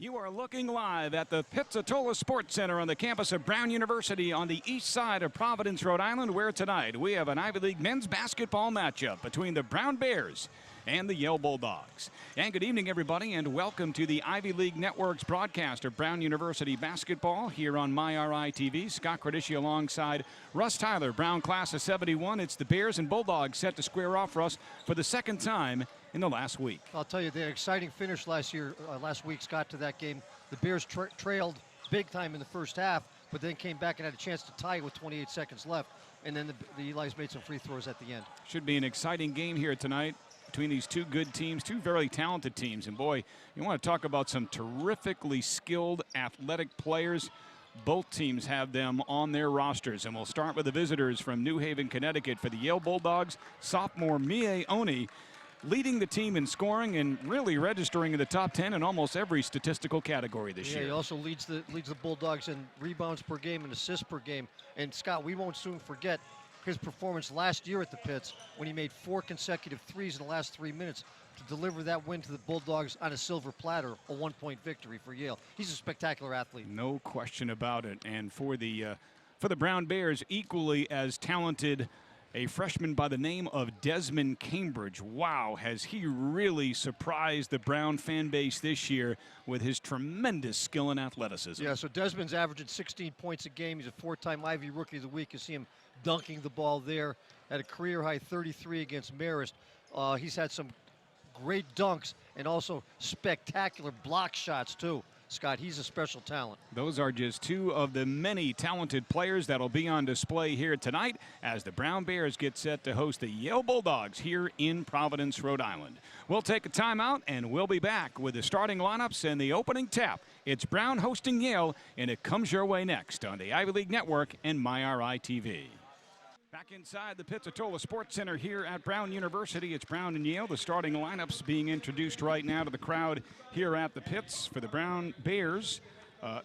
You are looking live at the Pizzitola Sports Center on the campus of Brown University on the east side of Providence, Rhode Island, where tonight we have an Ivy League men's basketball matchup between the Brown Bears and the Yale Bulldogs. And good evening, everybody, and welcome to the Ivy League Network's broadcast of Brown University basketball here on MyRI TV. Scott Credisci alongside Russ Tyler, Brown class of 71. It's the Bears and Bulldogs set to square off, Russ, for the second time in the last week. I'll tell you, they had an exciting finish last week, Scott, to that game. The Bears trailed big time in the first half, but then came back and had a chance to tie it with 28 seconds left. And then the Eli's made some free throws at the end. Should be an exciting game here tonight between these two good teams, two very talented teams. And boy, you want to talk about some terrifically skilled athletic players. Both teams have them on their rosters. And we'll start with the visitors from New Haven, Connecticut. For the Yale Bulldogs, sophomore Mie Oni leading the team in scoring and really registering in the top 10 in almost every statistical category this year. He also leads the Bulldogs in rebounds per game and assists per game. And Scott, we won't soon forget his performance last year at the Pits when he made 4 consecutive threes in the last 3 minutes to deliver that win to the Bulldogs on a silver platter, a 1-point victory for Yale. He's a spectacular athlete. No question about it. And for the Brown Bears, equally as talented, a freshman by the name of Desmond Cambridge. Wow, has he really surprised the Brown fan base this year with his tremendous skill and athleticism. Yeah, so Desmond's averaging 16 points a game. He's a 4-time Ivy Rookie of the Week. You see him dunking the ball there at a career-high 33 against Marist. He's had some great dunks and also spectacular block shots, too. Scott, he's a special talent. Those are just two of the many talented players that'll be on display here tonight as the Brown Bears get set to host the Yale Bulldogs here in Providence, Rhode Island. We'll take a timeout and we'll be back with the starting lineups and the opening tap. It's Brown hosting Yale, and it comes your way next on the Ivy League Network and MyRI TV. Back inside the Pizzitola Sports Center here at Brown University, it's Brown and Yale. The starting lineups being introduced right now to the crowd here at the Pits. For the Brown Bears,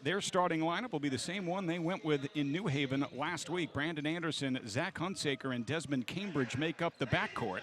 their starting lineup will be the same one they went with in New Haven last week. Brandon Anderson, Zach Hunsaker, and Desmond Cambridge make up the backcourt.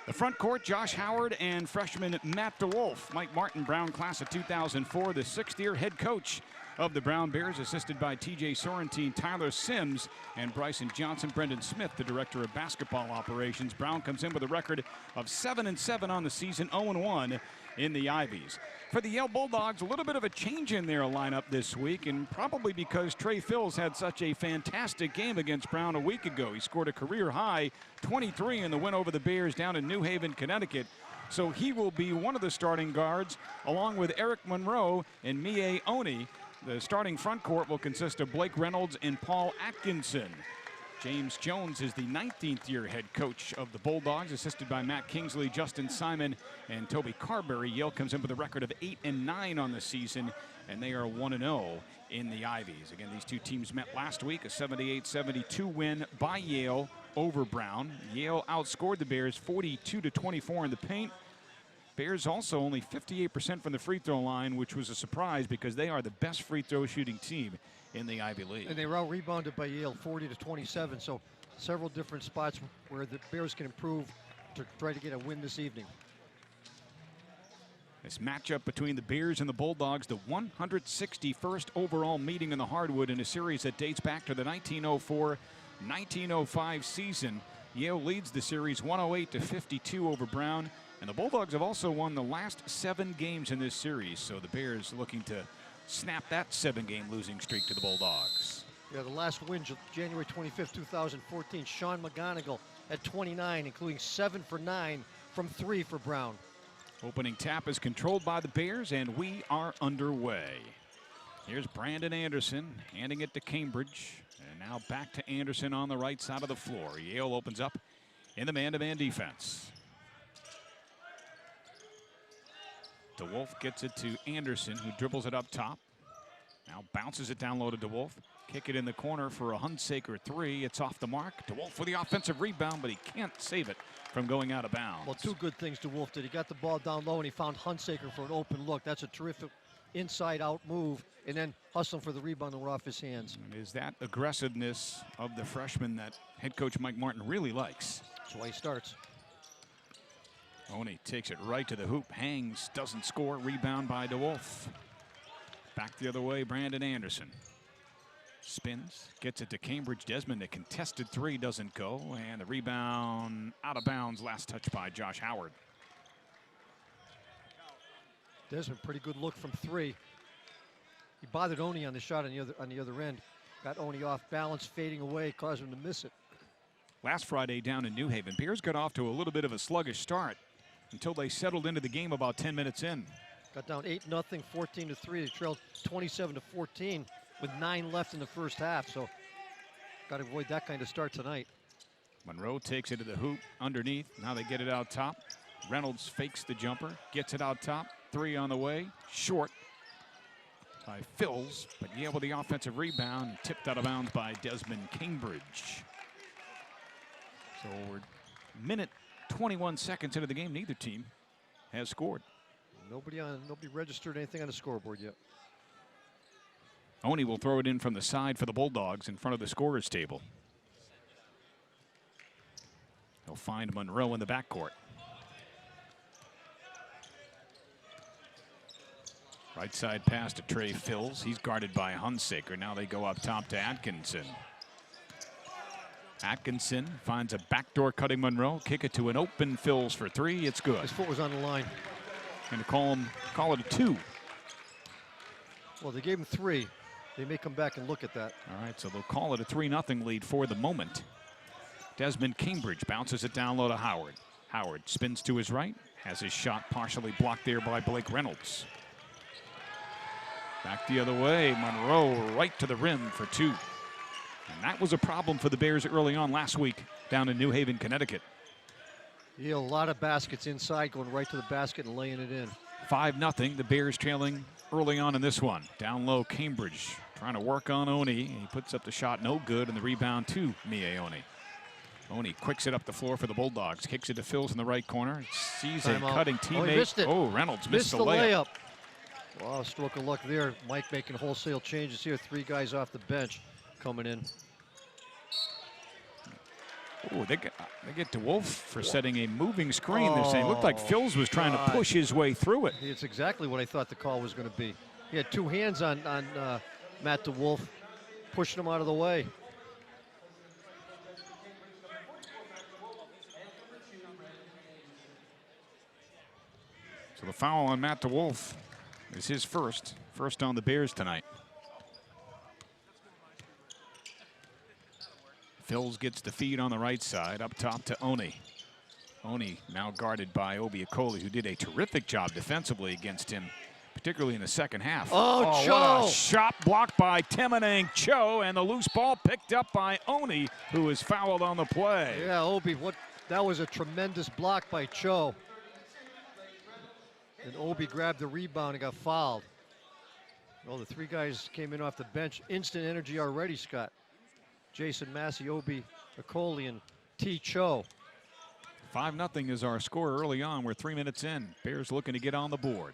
The front court, Josh Howard and freshman Matt DeWolf. Mike Martin, Brown class of 2004, the sixth-year head coach of the Brown Bears, assisted by T.J. Sorrentine, Tyler Sims, and Bryson Johnson. Brendan Smith, the director of basketball operations. Brown comes in with a record of 7-7 on the season, 0-1 in the Ivies. For the Yale Bulldogs, a little bit of a change in their lineup this week, and probably because Trey Phils had such a fantastic game against Brown a week ago. He scored a career-high 23 in the win over the Bears down in New Haven, Connecticut. So he will be one of the starting guards, along with Eric Monroe and Mie Oni. The starting front court will consist of Blake Reynolds and Paul Atkinson. James Jones is the 19th-year head coach of the Bulldogs, assisted by Matt Kingsley, Justin Simon, and Toby Carberry. Yale comes in with a record of 8-9 on the season, and they are 1-0 in the Ivies. Again, these two teams met last week, a 78-72 win by Yale over Brown. Yale outscored the Bears 42-24 in the paint. Bears also only 58% from the free throw line, which was a surprise because they are the best free throw shooting team in the Ivy League. And they were out-rebounded by Yale 40-27, so several different spots where the Bears can improve to try to get a win this evening. This matchup between the Bears and the Bulldogs, the 161st overall meeting in the hardwood in a series that dates back to the 1904-1905 season. Yale leads the series 108-52 over Brown. And the Bulldogs have also won the last 7 games in this series, so the Bears looking to snap that 7-game losing streak to the Bulldogs. Yeah, the last win, January 25th, 2014, Sean McGonigal at 29, including 7 for 9 from 3 for Brown. Opening tap is controlled by the Bears, and we are underway. Here's Brandon Anderson handing it to Cambridge, and now back to Anderson on the right side of the floor. Yale opens up in the man-to-man defense. DeWolf gets it to Anderson, who dribbles it up top. Now bounces it down low to DeWolf. Kick it in the corner for a Hunsaker 3. It's off the mark. DeWolf for the offensive rebound, but he can't save it from going out of bounds. Well, 2 good things DeWolf did. He got the ball down low, and he found Hunsaker for an open look. That's a terrific inside-out move, and then hustling for the rebound and we're off his hands. And is that aggressiveness of the freshman that head coach Mike Martin really likes? That's why he starts. Oni takes it right to the hoop, hangs, doesn't score, rebound by DeWolf. Back the other way, Brandon Anderson. Spins, gets it to Cambridge. Desmond, a contested three, doesn't go, and the rebound out of bounds, last touch by Josh Howard. Desmond, pretty good look from three. He bothered Oni on the shot on the other end. Got Oni off balance, fading away, caused him to miss it. Last Friday down in New Haven, Bears got off to a little bit of a sluggish start until they settled into the game about 10 minutes in. Got down 8-0, 14-3. They trailed 27-14 with 9 left in the first half. So got to avoid that kind of start tonight. Monroe takes it to the hoop underneath. Now they get it out top. Reynolds fakes the jumper, gets it out top. Three on the way, short by Phils, but Yale with the offensive rebound, tipped out of bounds by Desmond Cambridge. So we're minute 21 seconds into the game. Neither team has scored. Nobody registered anything on the scoreboard yet. Oni will throw it in from the side for the Bulldogs in front of the scorer's table. He'll find Monroe in the backcourt. Right side pass to Trey Phils. He's guarded by Hunsaker. Now they go up top to Atkinson. Atkinson finds a backdoor cutting Monroe. Kick it to an open Phils for three. It's good. His foot was on the line. Going to call it a 2. Well, they gave him 3. They may come back and look at that. All right, so they'll call it a 3-0 lead for the moment. Desmond Cambridge bounces it down low to Howard. Howard spins to his right. Has his shot partially blocked there by Blake Reynolds. Back the other way, Monroe right to the rim for 2. And that was a problem for the Bears early on last week down in New Haven, Connecticut. Yeah, a lot of baskets inside, going right to the basket and laying it in. 5-0, the Bears trailing early on in this one. Down low, Cambridge trying to work on Oni. He puts up the shot, no good, and the rebound to Mie Oni. Oni quicks it up the floor for the Bulldogs, kicks it to Phils in the right corner, sees a cutting teammate. He missed it. Oh, Reynolds missed the layup. Wow, stroke of luck there. Mike making wholesale changes here. 3 guys off the bench coming in. Oh, they get DeWolf for setting a moving screen. They're saying it looked like Phils was trying to push his way through it. It's exactly what I thought the call was going to be. He had 2 hands on Matt DeWolf, pushing him out of the way. So the foul on Matt DeWolf is his first on the Bears tonight. Phils gets the feed on the right side, up top to Oni. Oni now guarded by Obiakoli, who did a terrific job defensively against him, particularly in the second half. Oh, Cho! What a shot blocked by Temenang Cho, and the loose ball picked up by Oni, who was fouled on the play. Yeah, Obi, that was a tremendous block by Cho. And Obi grabbed the rebound and got fouled. Well, the 3 guys came in off the bench. Instant energy already, Scott. Jason Massey, Obi Akoli, and T. Cho. 5-0 is our score early on. We're 3 minutes in. Bears looking to get on the board.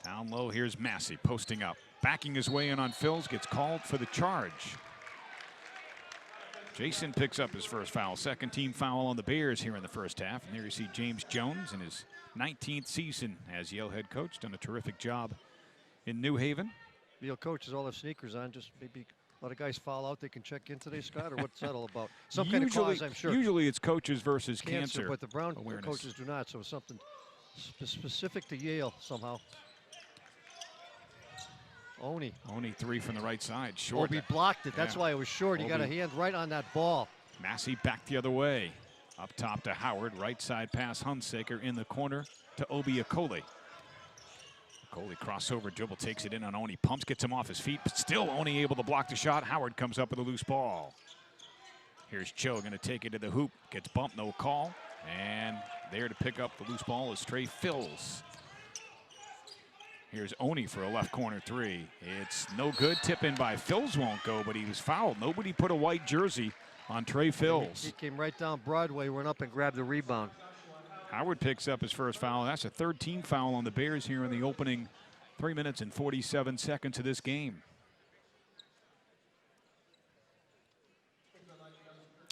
Down low, here's Massey posting up. Backing his way in on Phils, gets called for the charge. Jason picks up his first foul. Second team foul on the Bears here in the first half. And there you see James Jones in his 19th season as Yale head coach. Done a terrific job in New Haven. Yale coaches all have sneakers on. Just maybe a lot of guys fall out. They can check in today, Scott, or what's that all about? Some kind of cause, I'm sure. Usually it's coaches versus cancer but the Brown awareness. coaches do not. So it's something specific to Yale somehow. Oni 3 from the right side, short. Obi blocked it. That's why it was short. He got a hand right on that ball. Massey back the other way. Up top to Howard. Right side pass, Hunsaker in the corner to Obiakoli. Akoli crossover dribble, takes it in on Oni. Pumps, gets him off his feet, but still Oni able to block the shot. Howard comes up with a loose ball. Here's Cho going to take it to the hoop. Gets bumped, no call. And there to pick up the loose ball is Trey Phils. Here's Oni for a left corner 3. It's no good. Tip in by Phils won't go, but he was fouled. Nobody put a white jersey on Trey Phils. He came right down Broadway, went up and grabbed the rebound. Howard picks up his first foul. That's a 3rd team foul on the Bears here in the opening 3 minutes and 47 seconds of this game.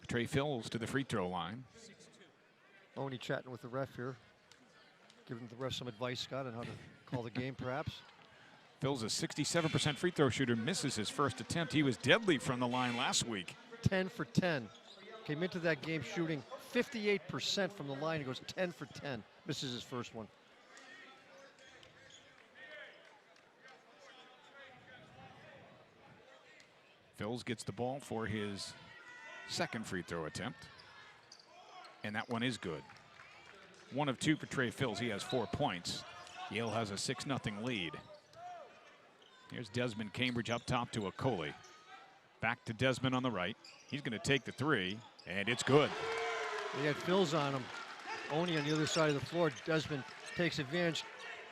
Trey Phils to the free throw line. Only chatting with the ref here. Giving the ref some advice, Scott, on how to call the game, perhaps. Phil's a 67% free throw shooter, misses his first attempt. He was deadly from the line last week. 10 for 10. Came into that game shooting 58% from the line. He goes 10 for 10. Misses his first one. Phils gets the ball for his second free throw attempt. And that one is good. 1 of 2 for Trey Phils. He has 4 points. Yale has a 6-0 lead. Here's Desmond Cambridge up top to Okoli. Back to Desmond on the right. He's going to take the 3, and it's good. He had Phils on him. Oni on the other side of the floor. Desmond takes advantage.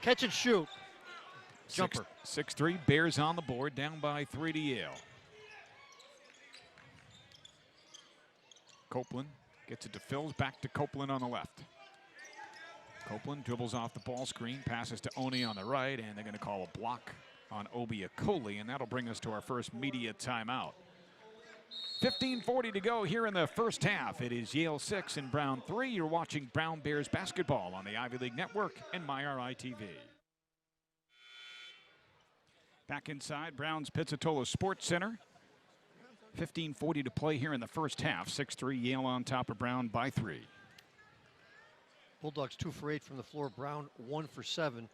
Catch and shoot. Jumper. 6-3. Bears on the board, down by 3 to Yale. Copeland gets it to Phils, back to Copeland on the left. Copeland dribbles off the ball screen, passes to Oni on the right, and they're going to call a block on Obi Okoli, and that'll bring us to our first media timeout. 15:40 to go here in the first half. It is Yale 6 and Brown 3. You're watching Brown Bears basketball on the Ivy League Network and MyRI TV. Back inside Brown's Pizzitola Sports Center. 15:40 to play here in the first half. 6-3 Yale on top of Brown by 3. Bulldogs 2 for 8 from the floor. Brown 1 for 7.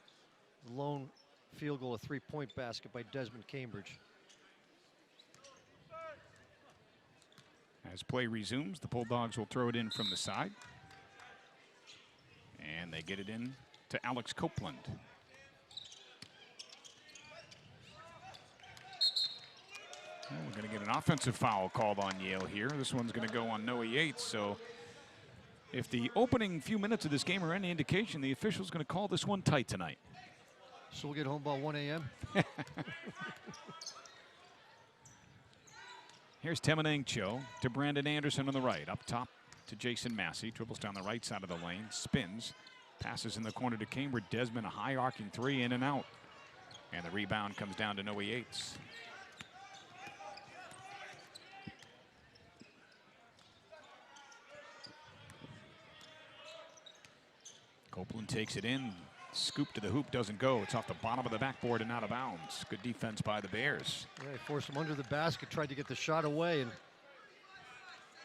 The lone field goal, a 3-point basket by Desmond Cambridge. As play resumes, the Bulldogs will throw it in from the side. And they get it in to Alex Copeland. Well, we're going to get an offensive foul called on Yale here. This one's going to go on Noah Yates. So if the opening few minutes of this game are any indication, the official's going to call this one tight tonight. So we'll get home about 1 a.m. Here's Temenang Cho to Brandon Anderson on the right. Up top to Jason Massey. Dribbles down the right side of the lane. Spins. Passes in the corner to Cambridge. Desmond, a high arcing 3 in and out. And the rebound comes down to Noah Yates. Copeland takes it in. Scoop to the hoop, doesn't go. It's off the bottom of the backboard and out of bounds. Good defense by the Bears. Yeah, he forced him under the basket, tried to get the shot away, and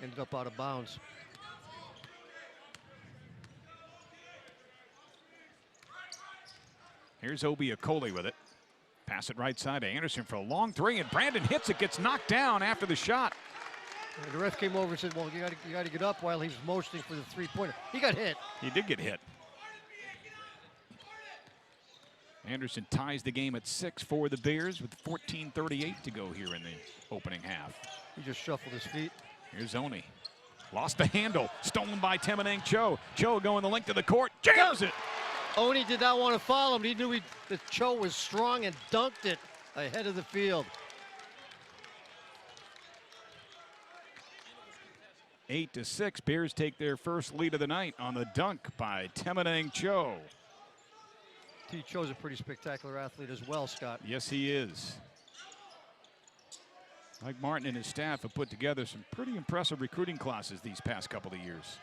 ended up out of bounds. Here's Obi Okoli with it. Pass it right side to Anderson for a long 3, and Brandon hits it, gets knocked down after the shot. And the ref came over and said, well, you got to get up while he was motioning for the 3-pointer. He got hit. He did get hit. Anderson ties the game at 6 for the Bears with 14:38 to go here in the opening half. He just shuffled his feet. Here's Oni. Lost the handle. Stolen by Temenang Cho. Cho going the length of the court. Jams it. Oni did not want to foul him. He knew that Cho was strong and dunked it ahead of the field. 8-6. Bears take their first lead of the night on the dunk by Temenang Cho. T. Cho's a pretty spectacular athlete as well, Scott. Yes, he is. Mike Martin and his staff have put together some pretty impressive recruiting classes these past couple of years.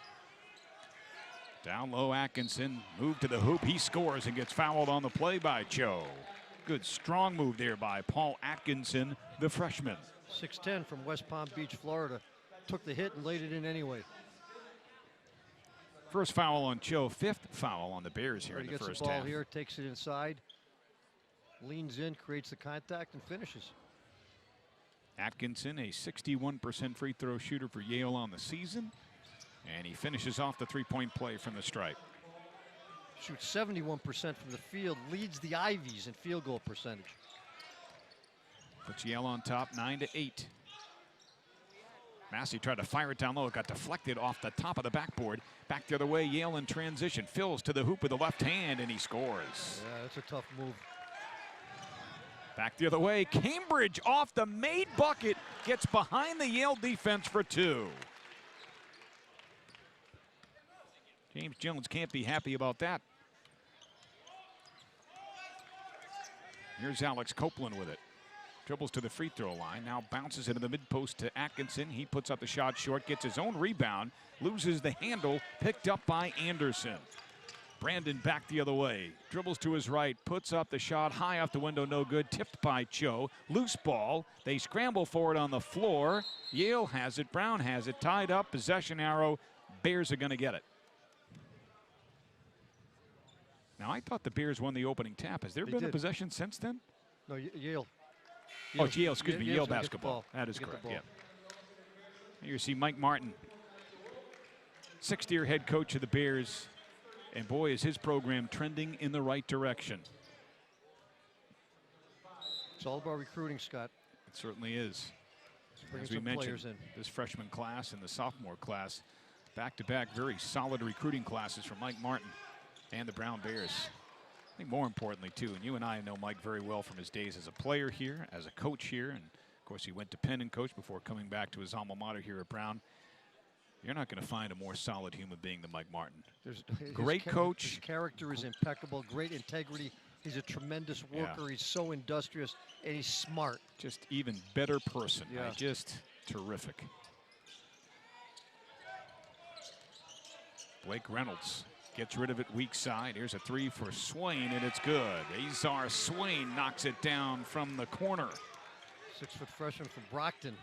Down low, Atkinson, move to the hoop. He scores and gets fouled on the play by Cho. Good strong move there by Paul Atkinson, the freshman. 6'10" from West Palm Beach, Florida. Took the hit and laid it in anyway. First foul on Cho, 5th foul on the Bears here in the first half. He gets the ball here, takes it inside, leans in, creates the contact, and finishes. Atkinson, a 61% free throw shooter for Yale on the season, and he finishes off the 3-point play from the stripe. Shoots 71% from the field, leads the Ivies in field goal percentage. Puts Yale on top, 9-8. Massey tried to fire it down low. It got deflected off the top of the backboard. Back the other way, Yale in transition. Fills to the hoop with the left hand, and he scores. Yeah, that's a tough move. Back the other way, Cambridge off the made bucket. Gets behind the Yale defense for 2. James Jones can't be happy about that. Here's Alex Copeland with it. Dribbles to the free throw line. Now bounces into the mid post to Atkinson. He puts up the shot short, gets his own rebound, loses the handle, picked up by Anderson. Brandon back the other way. Dribbles to his right, puts up the shot high off the window, no good. Tipped by Cho. Loose ball. They scramble for it on the floor. Yale has it. Brown has it. Tied up. Possession arrow. Bears are going to get it. Now, I thought the Bears won the opening tap. Has there been a possession since then? No, Yale. Oh, it's Yale, excuse me, Yale basketball. That is correct, yeah. Here you see Mike Martin, sixth-year head coach of the Bears. And boy, is his program trending in the right direction. It's all about recruiting, Scott. It certainly is. As we mentioned, this freshman class and the sophomore class, back-to-back very solid recruiting classes from Mike Martin and the Brown Bears. I think more importantly, too, and you and I know Mike very well from his days as a player here, as a coach here, and of course he went to Penn and coached before coming back to his alma mater here at Brown. You're not going to find a more solid human being than Mike Martin. Great coach. His character is impeccable, great integrity. He's a tremendous worker. Yeah. He's so industrious, and he's smart. Just even better person. Yeah. Just terrific. Blake Reynolds gets rid of it weak side. Here's a three for Swain, and it's good. Azar Swain knocks it down from the corner. 6-foot freshman from Brockton.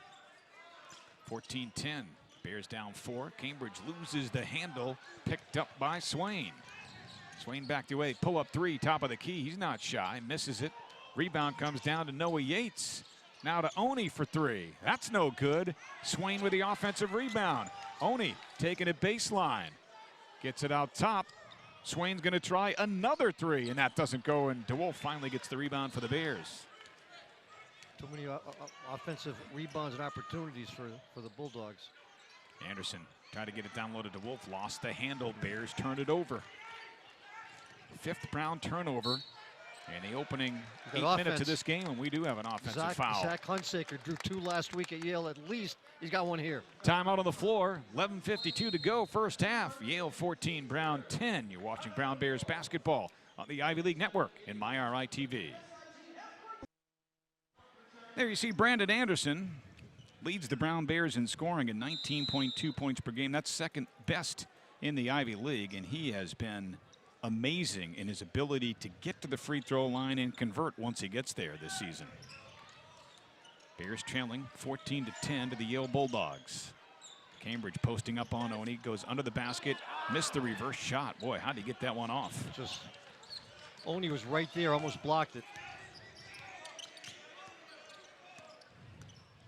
14-10. Bears down 4. Cambridge loses the handle. Picked up by Swain. Swain backed away. Pull up 3. Top of the key. He's not shy. Misses it. Rebound comes down to Noah Yates. Now to Oni for 3. That's no good. Swain with the offensive rebound. Oni taking it baseline. Gets it out top. Swain's going to try another 3, and that doesn't go. And DeWolf finally gets the rebound for the Bears. Too many offensive rebounds and opportunities for the Bulldogs. Anderson tried to get it down low to DeWolf. Lost the handle. Bears turned it over. 5th Brown turnover. And the opening 8 minutes of this game, and we do have an offensive foul. Zach Hunsaker drew 2 last week at Yale. At least he's got 1 here. Timeout on the floor. 11:52 to go, first half. Yale 14, Brown 10. You're watching Brown Bears basketball on the Ivy League Network in MyRI TV. There you see Brandon Anderson leads the Brown Bears in scoring at 19.2 points per game. That's second best in the Ivy League, and he has been amazing in his ability to get to the free throw line and convert once he gets there this season. Bears trailing 14-10 to the Yale Bulldogs. Cambridge posting up on Oni, goes under the basket, missed the reverse shot. Boy, how'd he get that one off? Oni was right there, almost blocked it.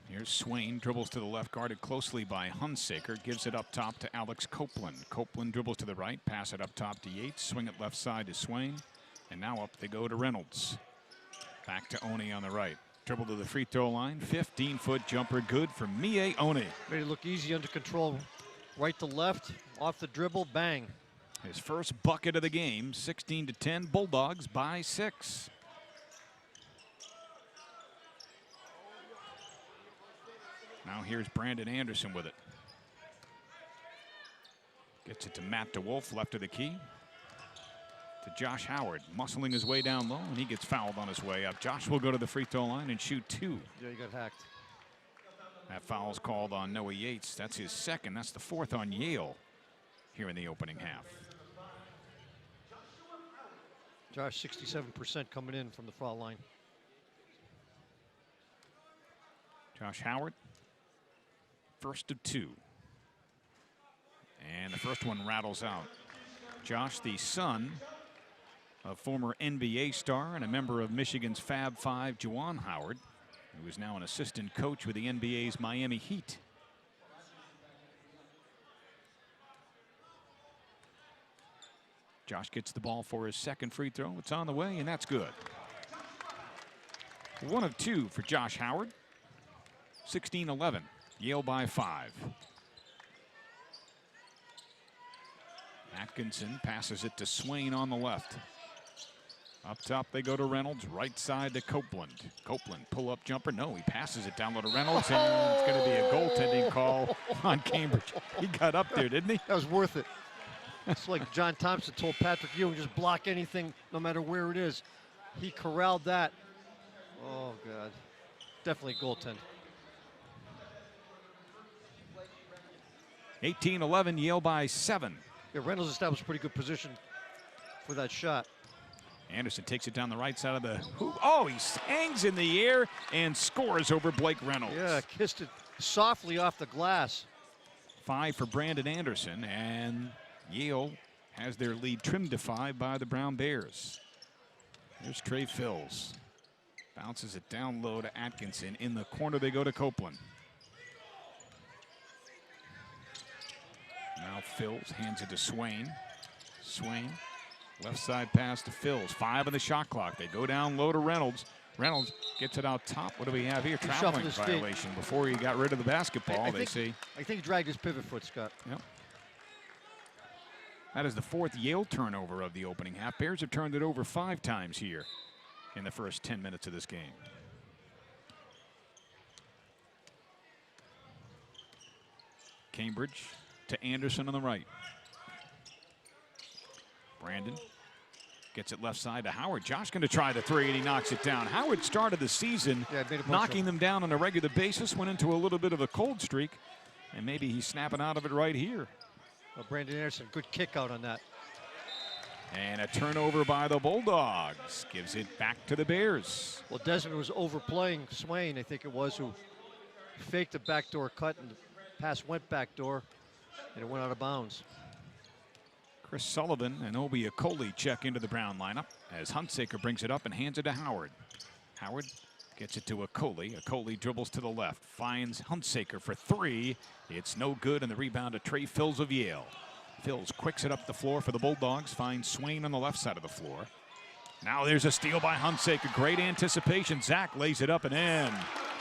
Here's Swain, dribbles to the left, guarded closely by Hunsaker, gives it up top to Alex Copeland. Copeland dribbles to the right, pass it up top to Yates, swing it left side to Swain, and now up they go to Reynolds. Back to Oni on the right. Dribble to the free throw line, 15-foot jumper, good for Mie Oni. Made it look easy under control. Right to left, off the dribble, bang. His first bucket of the game, 16-10, Bulldogs by 6. Now here's Brandon Anderson with it. Gets it to Matt DeWolf, left of the key. To Josh Howard, muscling his way down low, and he gets fouled on his way up. Josh will go to the free throw line and shoot 2. Yeah, he got hacked. That foul's called on Noah Yates. That's his second. That's the 4th on Yale here in the opening half. Josh, 67% coming in from the foul line. Josh Howard. First of 2. And the first one rattles out. Josh, the son of former NBA star and a member of Michigan's Fab Five, Juwan Howard, who is now an assistant coach with the NBA's Miami Heat. Josh gets the ball for his second free throw. It's on the way, and that's good. 1 of 2 for Josh Howard. 16-11. Yale by 5. Atkinson passes it to Swain on the left. Up top they go to Reynolds, right side to Copeland. Copeland pull-up jumper. No, he passes it down low to Reynolds, and it's going to be a goaltending call on Cambridge. He got up there, didn't he? That was worth it. It's like John Thompson told Patrick Ewing, just block anything no matter where it is. He corralled that. Oh, God. definitely goaltend. 18-11, Yale by 7. Yeah, Reynolds established pretty good position for that shot. Anderson takes it down the right side of the hoop. Oh, he hangs in the air and scores over Blake Reynolds. Yeah, kissed it softly off the glass. 5 for Brandon Anderson, and Yale has their lead trimmed to 5 by the Brown Bears. There's Trey Fills. Bounces it down low to Atkinson. In the corner they go to Copeland. Now Fills hands it to Swain. Swain, left side pass to Fills. 5 on the shot clock. They go down low to Reynolds. Reynolds gets it out top. What do we have here? Traveling violation before he got rid of the basketball, I they see. I think he dragged his pivot foot, Scott. Yep. That is the 4th Yale turnover of the opening half. Bears have turned it over 5 times here in the first 10 minutes of this game. Cambridge to Anderson on the right. Brandon gets it left side to Howard. Josh going to try the 3, and he knocks it down. Howard started the season knocking them down on a regular basis, went into a little bit of a cold streak, and maybe he's snapping out of it right here. Well, Brandon Anderson, good kick out on that. And a turnover by the Bulldogs. Gives it back to the Bears. Well, Desmond was overplaying Swain, I think it was, who faked the backdoor cut, and the pass went backdoor, and it went out of bounds. Chris Sullivan and Obi Akoli check into the Brown lineup as Hunsaker brings it up and hands it to Howard. Howard gets it to Akoli. Akoli dribbles to the left, finds Hunsaker for 3. It's no good, and the rebound to Trey Fills of Yale. Fills quicks it up the floor for the Bulldogs, finds Swain on the left side of the floor. Now there's a steal by Hunsaker. Great anticipation. Zach lays it up and in.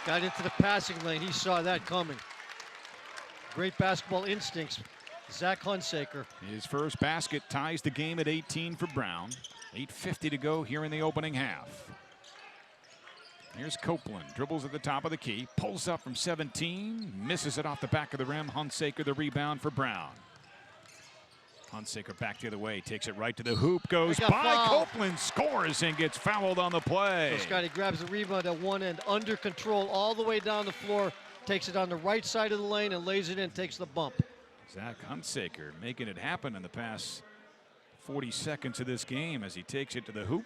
Got into the passing lane. He saw that coming. Great basketball instincts. Zach Hunsaker. His first basket ties the game at 18 for Brown. 8:50 to go here in the opening half. Here's Copeland, dribbles at the top of the key, pulls up from 17, misses it off the back of the rim. Hunsaker the rebound for Brown. Hunsaker back the other way, takes it right to the hoop, goes by fouled. Copeland, scores and gets fouled on the play. So Scotty grabs the rebound at one end, under control all the way down the floor, takes it on the right side of the lane and lays it in, takes the bump. Zach Hunsaker making it happen in the past 40 seconds of this game as he takes it to the hoop.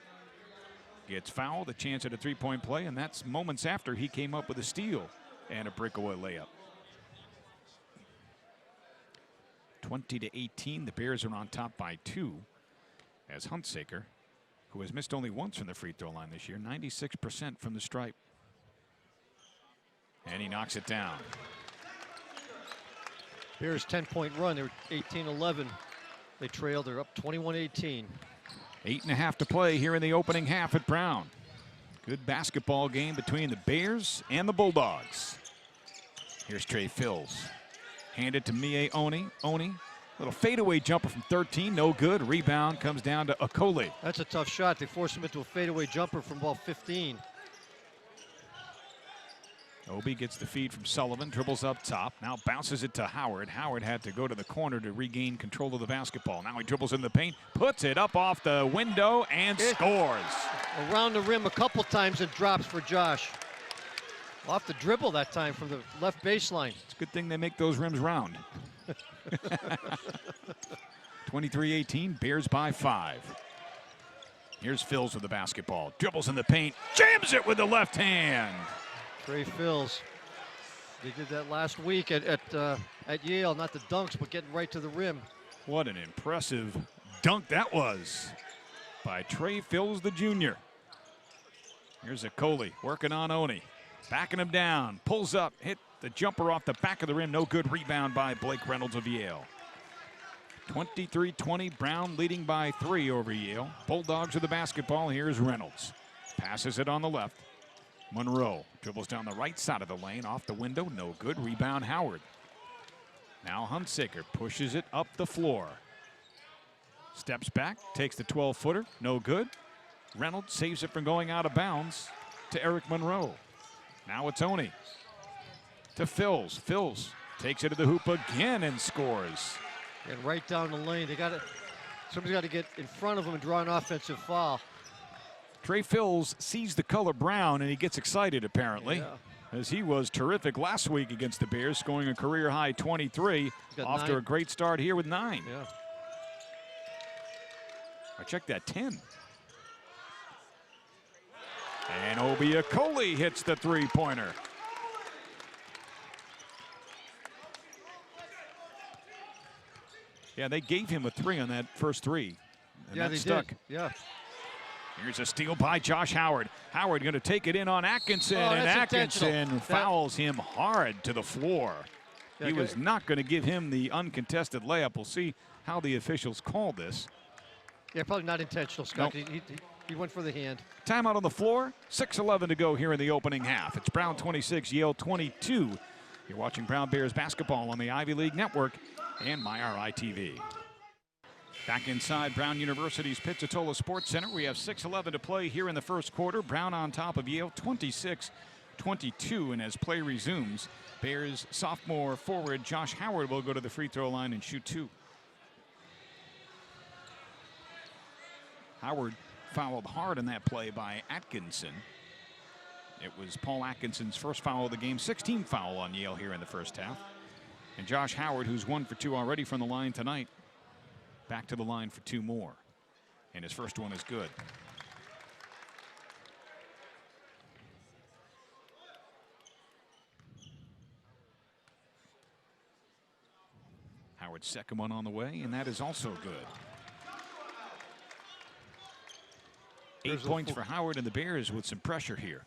Gets fouled, a chance at a 3-point play, and that's moments after he came up with a steal and a breakaway layup. 20-18, the Bears are on top by 2 as Hunsaker, who has missed only once from the free throw line this year, 96% from the stripe. And he knocks it down. Bears 10-point run. They were 18-11. They trailed. They're up 21-18. 8.5 to play here in the opening half at Brown. Good basketball game between the Bears and the Bulldogs. Here's Trey Fills. Handed to Mie Oni. Oni, little fadeaway jumper from 13, no good. Rebound comes down to Akoli. That's a tough shot. They forced him into a fadeaway jumper from about 15. Obi gets the feed from Sullivan, dribbles up top, now bounces it to Howard. Howard had to go to the corner to regain control of the basketball. Now he dribbles in the paint, puts it up off the window, and scores. Around the rim a couple times and drops for Josh. Off the dribble that time from the left baseline. It's a good thing they make those rims round. 23-18, Bears by 5. Here's Fills with the basketball, dribbles in the paint, jams it with the left hand. Trey Fills. They did that last week at Yale, not the dunks, but getting right to the rim. What an impressive dunk that was by Trey Fills, the junior. Here's Akoli working on Oni. Backing him down, pulls up, hit the jumper off the back of the rim. No good. Rebound by Blake Reynolds of Yale. 23-20, Brown leading by 3 over Yale. Bulldogs with the basketball. Here's Reynolds. Passes it on the left. Monroe dribbles down the right side of the lane, off the window. No good. Rebound Howard. Now Hunsaker pushes it up the floor. Steps back, takes the 12-footer. No good. Reynolds saves it from going out of bounds to Eric Monroe. Now it's Oni to Fills. Fills takes it to the hoop again and scores. And right down the lane. Somebody's got to get in front of him and draw an offensive foul. Trey Phils sees the color brown and he gets excited apparently. Yeah. As he was terrific last week against the Bears, scoring a career-high 23. Off to a great start here with 9. Yeah. I checked that 10. And Obiakoli hits the three-pointer. Yeah, they gave him a 3 on that first 3. And Yeah, that they stuck. did. Yeah. Here's a steal by Josh Howard. Howard going to take it in on Atkinson, and Atkinson fouls him hard to the floor. Yeah, he was not going to give him the uncontested layup. We'll see how the officials call this. Yeah, probably not intentional, Scott. Nope. He went for the hand. Timeout on the floor. 6:11 to go here in the opening half. It's Brown 26, Yale 22. You're watching Brown Bears basketball on the Ivy League Network and MyRI TV. Back inside Brown University's Pizzitola Sports Center. We have 6:11 to play here in the first quarter. Brown on top of Yale 26-22. And as play resumes, Bears sophomore forward Josh Howard will go to the free throw line and shoot 2. Howard fouled hard in that play by Atkinson. It was Paul Atkinson's first foul of the game, 16th foul on Yale here in the first half. And Josh Howard, who's 1 for 2 already from the line tonight, back to the line for 2 more. And his first one is good. Howard's second one on the way, and that is also good. 8 points for Howard and the Bears with some pressure here.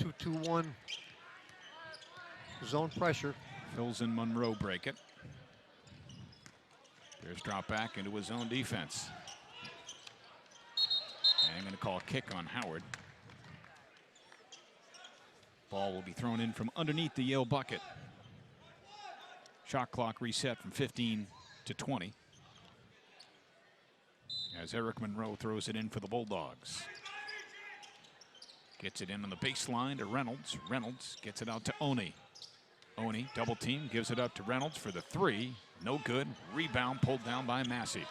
2-2-1. Zone pressure. Phils and Monroe break it. Bears drop back into his own defense. And I'm going to call a kick on Howard. Ball will be thrown in from underneath the Yale bucket. Shot clock reset from 15 to 20. As Eric Monroe throws it in for the Bulldogs. Gets it in on the baseline to Reynolds. Reynolds gets it out to Oni. Oni, double team, gives it up to Reynolds for the 3. No good. Rebound pulled down by Massey.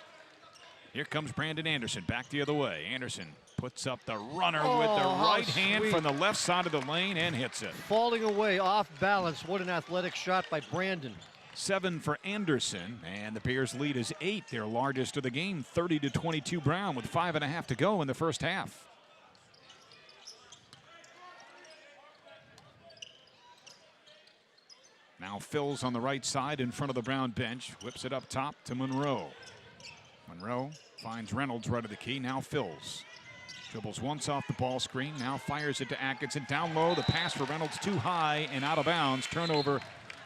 Here comes Brandon Anderson back the other way. Anderson puts up the runner with the right hand from the left side of the lane and hits it. Falling away off balance. What an athletic shot by Brandon. 7 for Anderson, and the Bears lead is 8, their largest of the game, 30-22 Brown with 5.5 to go in the first half. Now Phils on the right side in front of the Brown bench, whips it up top to Monroe. Monroe finds Reynolds right of the key, now Phils. Dribbles once off the ball screen, now fires it to Atkinson, down low, the pass for Reynolds too high and out of bounds, turnover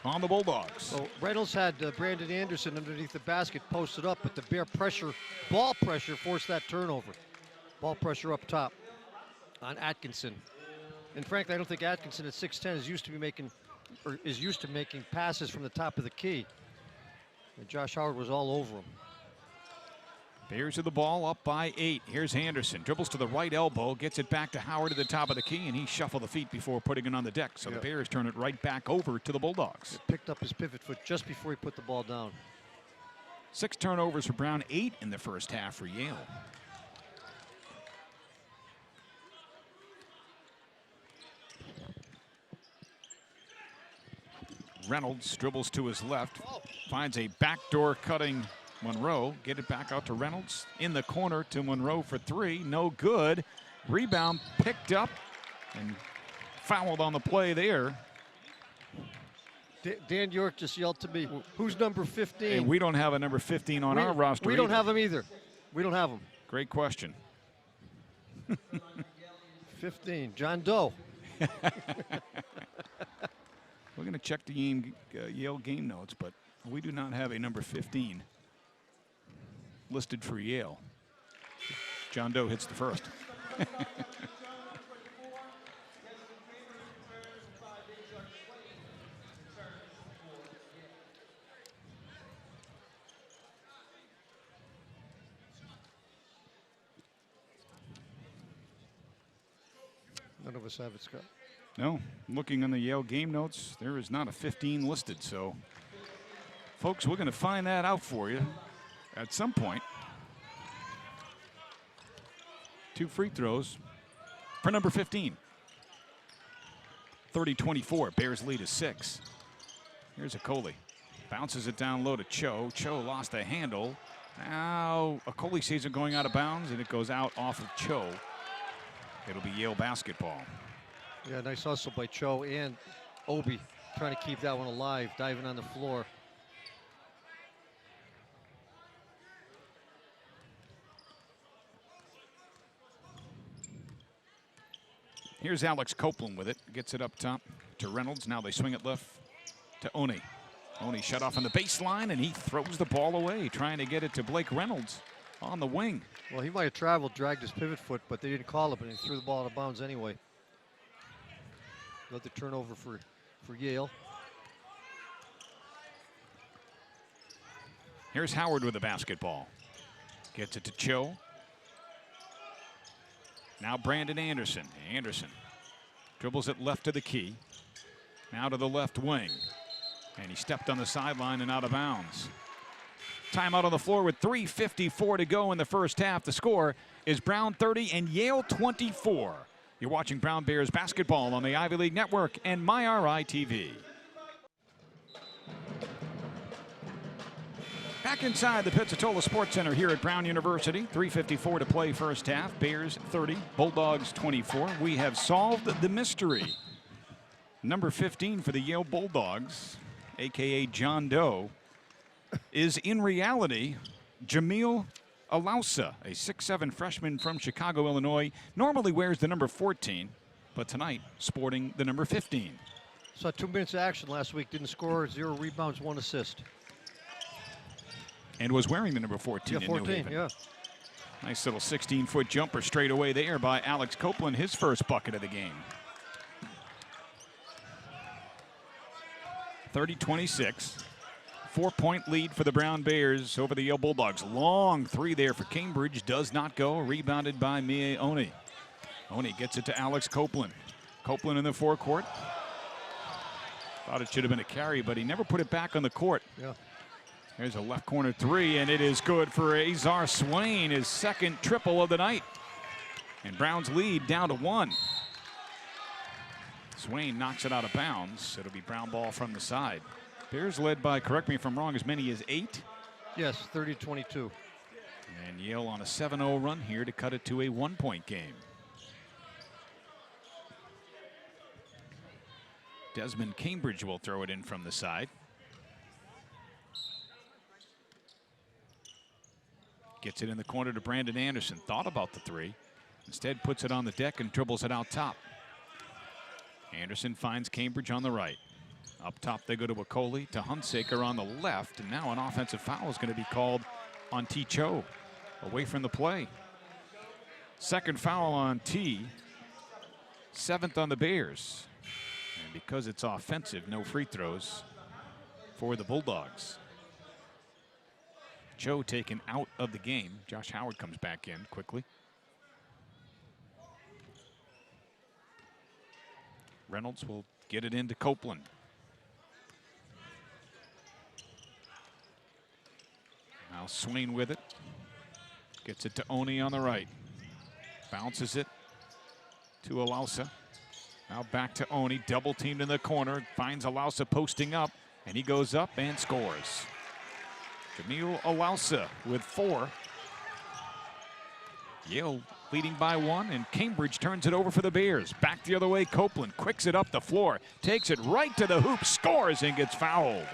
on the Bulldogs. So Reynolds had Brandon Anderson underneath the basket posted up, but the Bear pressure, ball pressure forced that turnover. Ball pressure up top on Atkinson. And frankly, I don't think Atkinson at 6'10" is used to making passes from the top of the key. And Josh Howard was all over him. Bears with the ball up by 8. Here's Anderson. Dribbles to the right elbow, gets it back to Howard at the top of the key, and he shuffled the feet before putting it on the deck. So the Bears turn it right back over to the Bulldogs. He picked up his pivot foot just before he put the ball down. 6 turnovers for Brown, 8 in the first half for Yale. Reynolds dribbles to his left, finds a backdoor cutting Monroe. Get it back out to Reynolds. In the corner to Monroe for 3. No good. Rebound picked up and fouled on the play there. Dan York just yelled to me, who's number 15? And we don't have a number 15 on our roster. We don't have him either. We don't have him. Great question. 15, John Doe. We're going to check the Yale game notes, but we do not have a number 15 listed for Yale. John Doe hits the first. None of us have it, Scott. No, looking on the Yale game notes, there is not a 15 listed. So, folks, we're going to find that out for you at some point. 2 free throws for number 15. 30-24. Bears lead is 6. Here's Okoli. Bounces it down low to Cho. Cho lost the handle. Now Okoli sees it going out of bounds, and it goes out off of Cho. It'll be Yale basketball. Yeah, nice hustle by Cho and Obi trying to keep that one alive, diving on the floor. Here's Alex Copeland with it. Gets it up top to Reynolds. Now they swing it left to Oni. Oni shut off on the baseline, and he throws the ball away, trying to get it to Blake Reynolds on the wing. Well, he might have traveled, dragged his pivot foot, but they didn't call it, but he threw the ball out of bounds anyway. Another turnover for Yale. Here's Howard with the basketball. Gets it to Cho. Now Brandon Anderson. Anderson dribbles it left to the key. Now to the left wing. And he stepped on the sideline and out of bounds. Timeout on the floor with 3:54 to go in the first half. The score is Brown 30 and Yale 24. You're watching Brown Bears basketball on the Ivy League Network and MyRI TV. Back inside the Pizzitola Sports Center here at Brown University. 3:54 to play first half. Bears 30, Bulldogs 24. We have solved the mystery. Number 15 for the Yale Bulldogs, a.k.a. John Doe, is in reality Jamil Alausa, a 6'7" freshman from Chicago, Illinois. Normally wears the number 14, but tonight sporting the number 15. Saw 2 minutes of action last week, didn't score, 0 rebounds, 1 assist. And was wearing the number 14 Yeah, in 14, New Haven. yeah. Nice little 16-foot jumper straight away there by Alex Copeland, his first bucket of the game. 30-26. 4-point lead for the Brown Bears over the Yale Bulldogs. Long 3 there for Cambridge. Does not go. Rebounded by Mie Oni. Oni gets it to Alex Copeland. Copeland in the forecourt. Thought it should have been a carry, but he never put it back on the court. Yeah. There's a left corner 3, and it is good for Azar Swain, his second triple of the night. And Brown's lead down to 1. Swain knocks it out of bounds. It'll be Brown ball from the side. Bears led by, correct me if I'm wrong, as many as 8. Yes, 30-22. And Yale on a 7-0 run here to cut it to a 1-point game. Desmond Cambridge will throw it in from the side. Gets it in the corner to Brandon Anderson. Thought about the 3. Instead puts it on the deck and dribbles it out top. Anderson finds Cambridge on the right. Up top they go to Okoli, to Hunsaker on the left. And now an offensive foul is going to be called on T. Cho. Away from the play. Second foul on T. 7th on the Bears. And because it's offensive, no free throws for the Bulldogs. Cho taken out of the game. Josh Howard comes back in quickly. Reynolds will get it into Copeland. Now Swain with it. Gets it to Oni on the right. Bounces it to Alausa. Now back to Oni. Double teamed in the corner. Finds Alausa posting up. And he goes up and scores. Jamil Alausa with 4. Yale leading by 1, and Cambridge turns it over for the Bears. Back the other way, Copeland quicks it up the floor, takes it right to the hoop, scores, and gets fouled.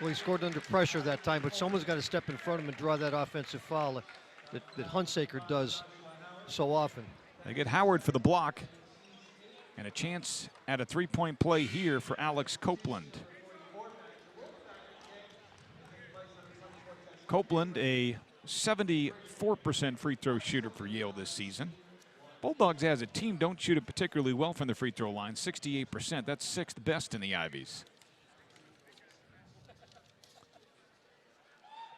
Well, he scored under pressure that time, but someone's got to step in front of him and draw that offensive foul that Hunsaker does so often. They get Howard for the block, and a chance at a 3-point play here for Alex Copeland. Copeland, a 74% free throw shooter for Yale this season. Bulldogs as a team don't shoot it particularly well from the free throw line, 68%. That's 6th best in the Ivies.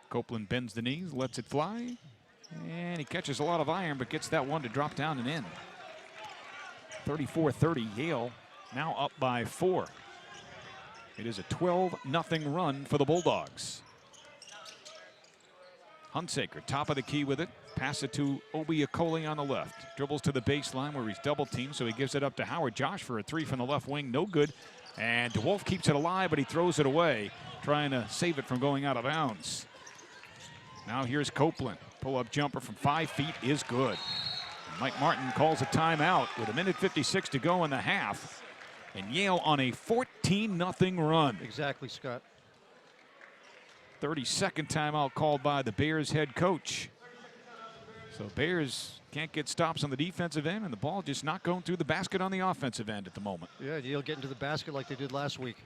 Copeland bends the knees, lets it fly, and he catches a lot of iron, but gets that one to drop down and in. 34-30, Yale now up by 4. It is a 12-0 run for the Bulldogs. Hunsaker, top of the key with it. Pass it to Obiakole on the left. Dribbles to the baseline where he's double teamed, so he gives it up to Howard. Josh for a three from the left wing, no good. And DeWolf keeps it alive, but he throws it away, trying to save it from going out of bounds. Now here's Copeland. Pull-up jumper from 5 feet is good. Mike Martin calls a timeout with 1:56 to go in the half. And Yale on a 14-0 run. Exactly, Scott. 32nd timeout called by the Bears head coach. So Bears can't get stops on the defensive end, and the ball just not going through the basket on the offensive end at the moment. Yeah, Yale getting to the basket like they did last week.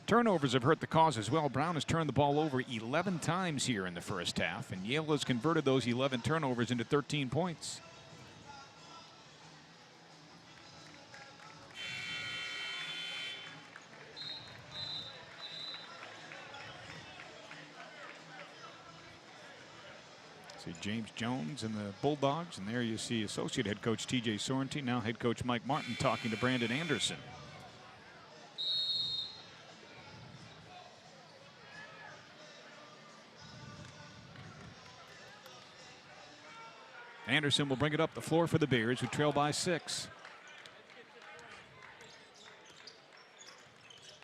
Turnovers have hurt the cause as well. Brown has turned the ball over 11 times here in the first half, and Yale has converted those 11 turnovers into 13 points. See James Jones and the Bulldogs, and there you see associate head coach T.J. Sorrentine, now head coach Mike Martin talking to Brandon Anderson. Anderson will bring it up the floor for the Bears, who trail by 6.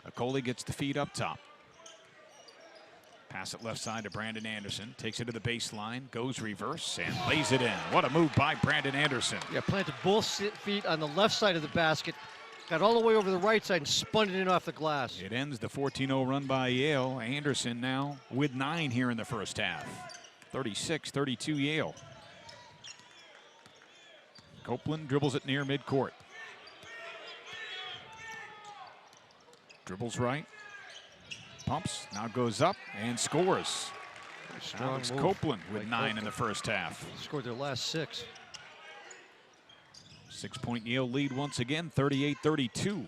Okole gets the feed up top. Pass it left side to Brandon Anderson. Takes it to the baseline, goes reverse, and lays it in. What a move by Brandon Anderson. Yeah, planted both feet on the left side of the basket. Got all the way over the right side and spun it in off the glass. It ends the 14-0 run by Yale. Anderson now with 9 here in the first half. 36-32 Yale. Copeland dribbles it near midcourt. Dribbles right. Pumps, now goes up and scores. Alex Copeland with 9 in the first half. Scored their last 6. 6-point Yale lead once again, 38-32.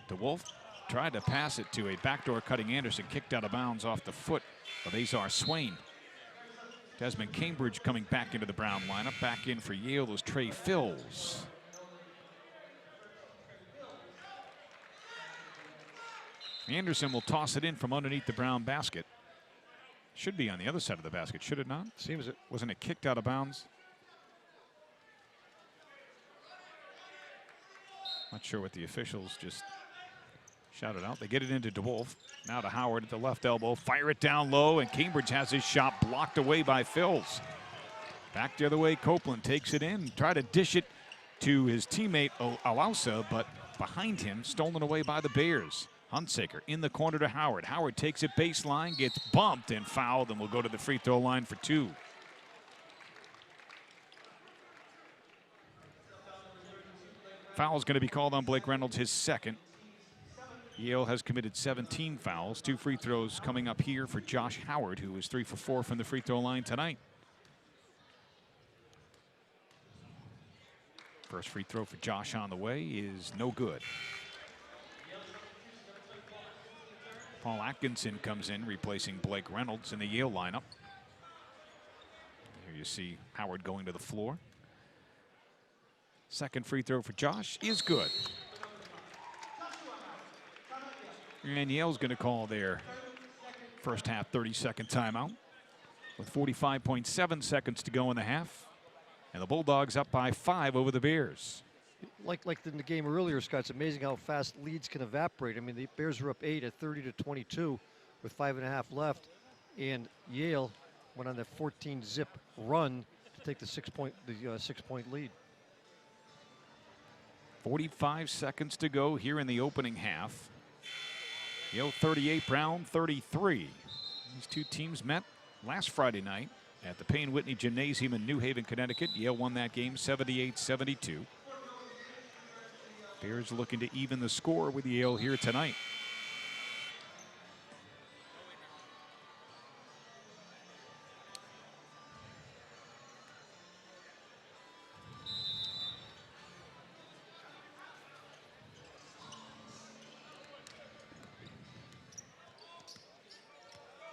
DeWolf tried to pass it to a backdoor cutting Anderson, kicked out of bounds off the foot of Azar Swain. Desmond Cambridge coming back into the Brown lineup. Back in for Yale is Trey Fills. Anderson will toss it in from underneath the Brown basket. Should be on the other side of the basket, should it not? Seems it. Wasn't it kicked out of bounds? Not sure what the officials just shouted out. They get it into DeWolf. Now to Howard at the left elbow. Fire it down low, and Cambridge has his shot blocked away by Fills. Back the other way, Copeland takes it in. Try to dish it to his teammate Alausa, but behind him, stolen away by the Bears. Hunsaker in the corner to Howard. Howard takes it baseline, gets bumped and fouled, and will go to the free throw line for 2. Foul is going to be called on Blake Reynolds, his second. Yale has committed 17 fouls. 2 free throws coming up here for Josh Howard, who is 3 for 4 from the free throw line tonight. First free throw for Josh on the way is no good. Paul Atkinson comes in, replacing Blake Reynolds in the Yale lineup. Here you see Howard going to the floor. Second free throw for Josh is good. And Yale's going to call their first half 30-second timeout with 45.7 seconds to go in the half. And the Bulldogs up by 5 over the Bears. Like in the game earlier, Scott, it's amazing how fast leads can evaporate. I mean, the Bears were up 8 at 30-22 with 5.5 left. And Yale went on that 14-zip run to take the 6-point lead. 45 seconds to go here in the opening half. Yale 38, Brown 33. These two teams met last Friday night at the Payne Whitney Gymnasium in New Haven, Connecticut. Yale won that game 78-72. Bears looking to even the score with Yale here tonight.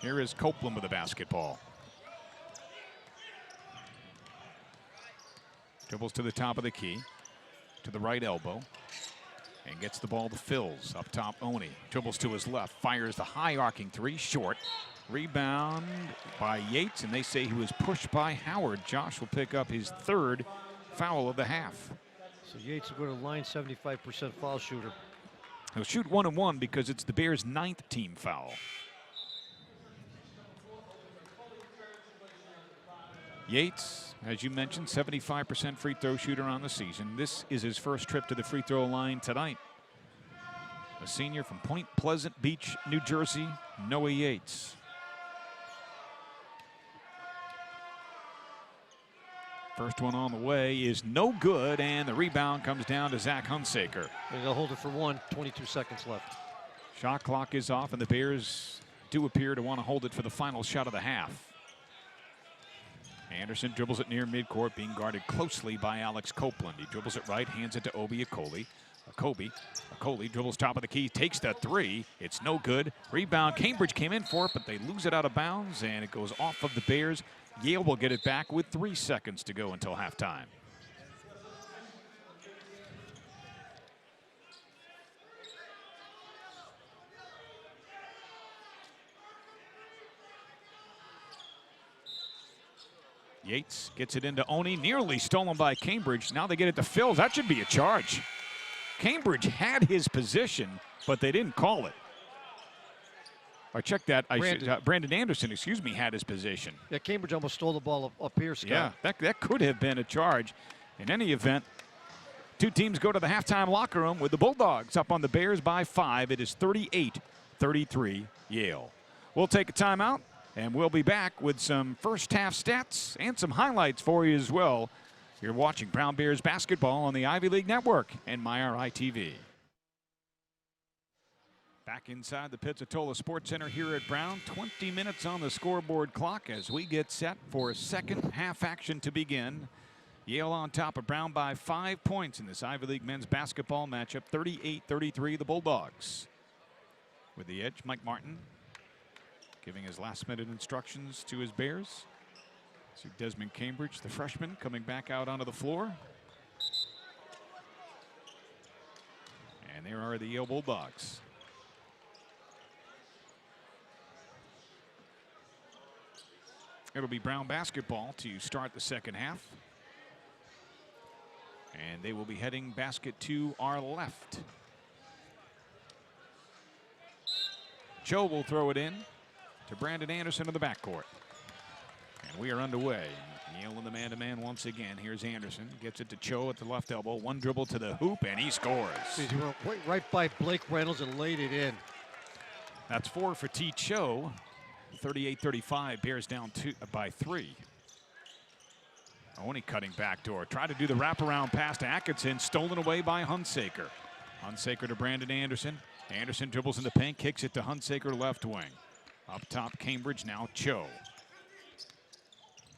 Here is Copeland with the basketball. Dribbles to the top of the key, to the right elbow, and gets the ball to Fills. Up top, Oni dribbles to his left, fires the high arcing 3, short. Rebound by Yates, and they say he was pushed by Howard. Josh will pick up his 3rd foul of the half. So Yates will go to the line, 75% foul shooter. He'll shoot 1 and 1 because it's the Bears' 9th team foul. Yates, as you mentioned, 75% free throw shooter on the season. This is his first trip to the free throw line tonight. A senior from Point Pleasant Beach, New Jersey, Noah Yates. First one on the way is no good, and the rebound comes down to Zach Hunsaker. They'll hold it for 1, 22 seconds left. Shot clock is off, and the Bears do appear to want to hold it for the final shot of the half. Anderson dribbles it near midcourt, being guarded closely by Alex Copeland. He dribbles it right, hands it to Obi Akoli. Akoli dribbles top of the key, takes the 3. It's no good. Rebound, Cambridge came in for it, but they lose it out of bounds, and it goes off of the Bears. Yale will get it back with 3 seconds to go until halftime. Yates gets it into Oni, nearly stolen by Cambridge. Now they get it to Phils. That should be a charge. Cambridge had his position, but they didn't call it. Or check that. Brandon Anderson, excuse me, had his position. Yeah, Cambridge almost stole the ball up here, Scott. Yeah, that could have been a charge. In any event, 2 teams go to the halftime locker room with the Bulldogs up on the Bears by 5. It is 38-33 Yale. We'll take a timeout, and we'll be back with some first half stats and some highlights for you as well. You're watching Brown Bears basketball on the Ivy League Network and MyRI TV. Back inside the Pizzitola Sports Center here at Brown. 20 minutes on the scoreboard clock as we get set for second half action to begin. Yale on top of Brown by 5 points in this Ivy League men's basketball matchup. 38-33 the Bulldogs. With the edge, Mike Martin giving his last-minute instructions to his Bears. See Desmond Cambridge, the freshman, coming back out onto the floor. And there are the Yale Bulldogs. It'll be Brown basketball to start the second half. And they will be heading basket to our left. Joe will throw it in to Brandon Anderson in the backcourt. And we are underway. Yale in the man-to-man once again. Here's Anderson. Gets it to Cho at the left elbow. One dribble to the hoop, and he scores. He went right by Blake Reynolds and laid it in. That's 4 for T. Cho. 38-35. Bears down by 3. Oni cutting backdoor. Tried to do the wraparound pass to Atkinson. Stolen away by Hunsaker. Hunsaker to Brandon Anderson. Anderson dribbles in the paint. Kicks it to Hunsaker left wing. Up top, Cambridge, now Cho.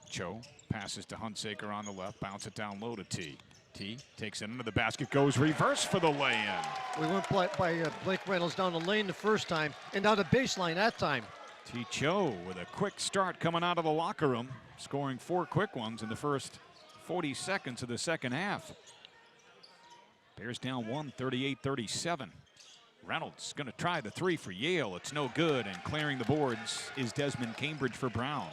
Cho passes to Hunsaker on the left, bounce it down low to T. T takes it into the basket, goes reverse for the lay-in. We went by Blake Reynolds down the lane the first time, and now the baseline that time. T. Cho with a quick start coming out of the locker room, scoring 4 quick ones in the first 40 seconds of the second half. Bears down 1, 38-37. Reynolds going to try the 3 for Yale. It's no good, and clearing the boards is Desmond Cambridge for Brown.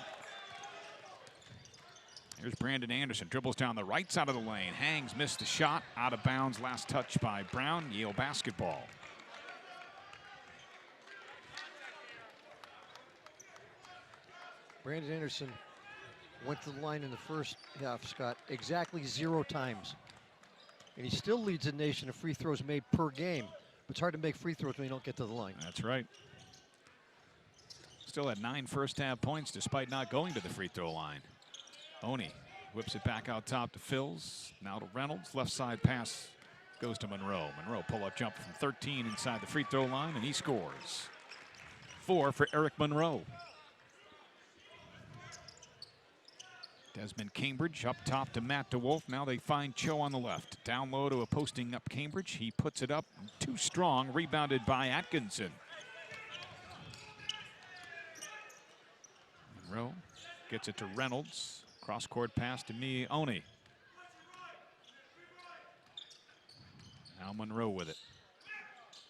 Here's Brandon Anderson, dribbles down the right side of the lane. Hangs, missed the shot, out of bounds. Last touch by Brown. Yale basketball. Brandon Anderson went to the line in the first half, Scott, exactly 0 times. And he still leads the nation in free throws made per game. But it's hard to make free throws when you don't get to the line. That's right. Still had 9 first half points despite not going to the free throw line. Oni whips it back out top to Phils. Now to Reynolds. Left side pass goes to Monroe. Monroe pull-up jump from 13 inside the free throw line, and he scores. 4 for Eric Monroe. Desmond Cambridge up top to Matt DeWolf. Now they find Cho on the left. Down low to a posting up Cambridge. He puts it up too strong. Rebounded by Atkinson. Monroe gets it to Reynolds. Cross-court pass to Oni. Now Monroe with it.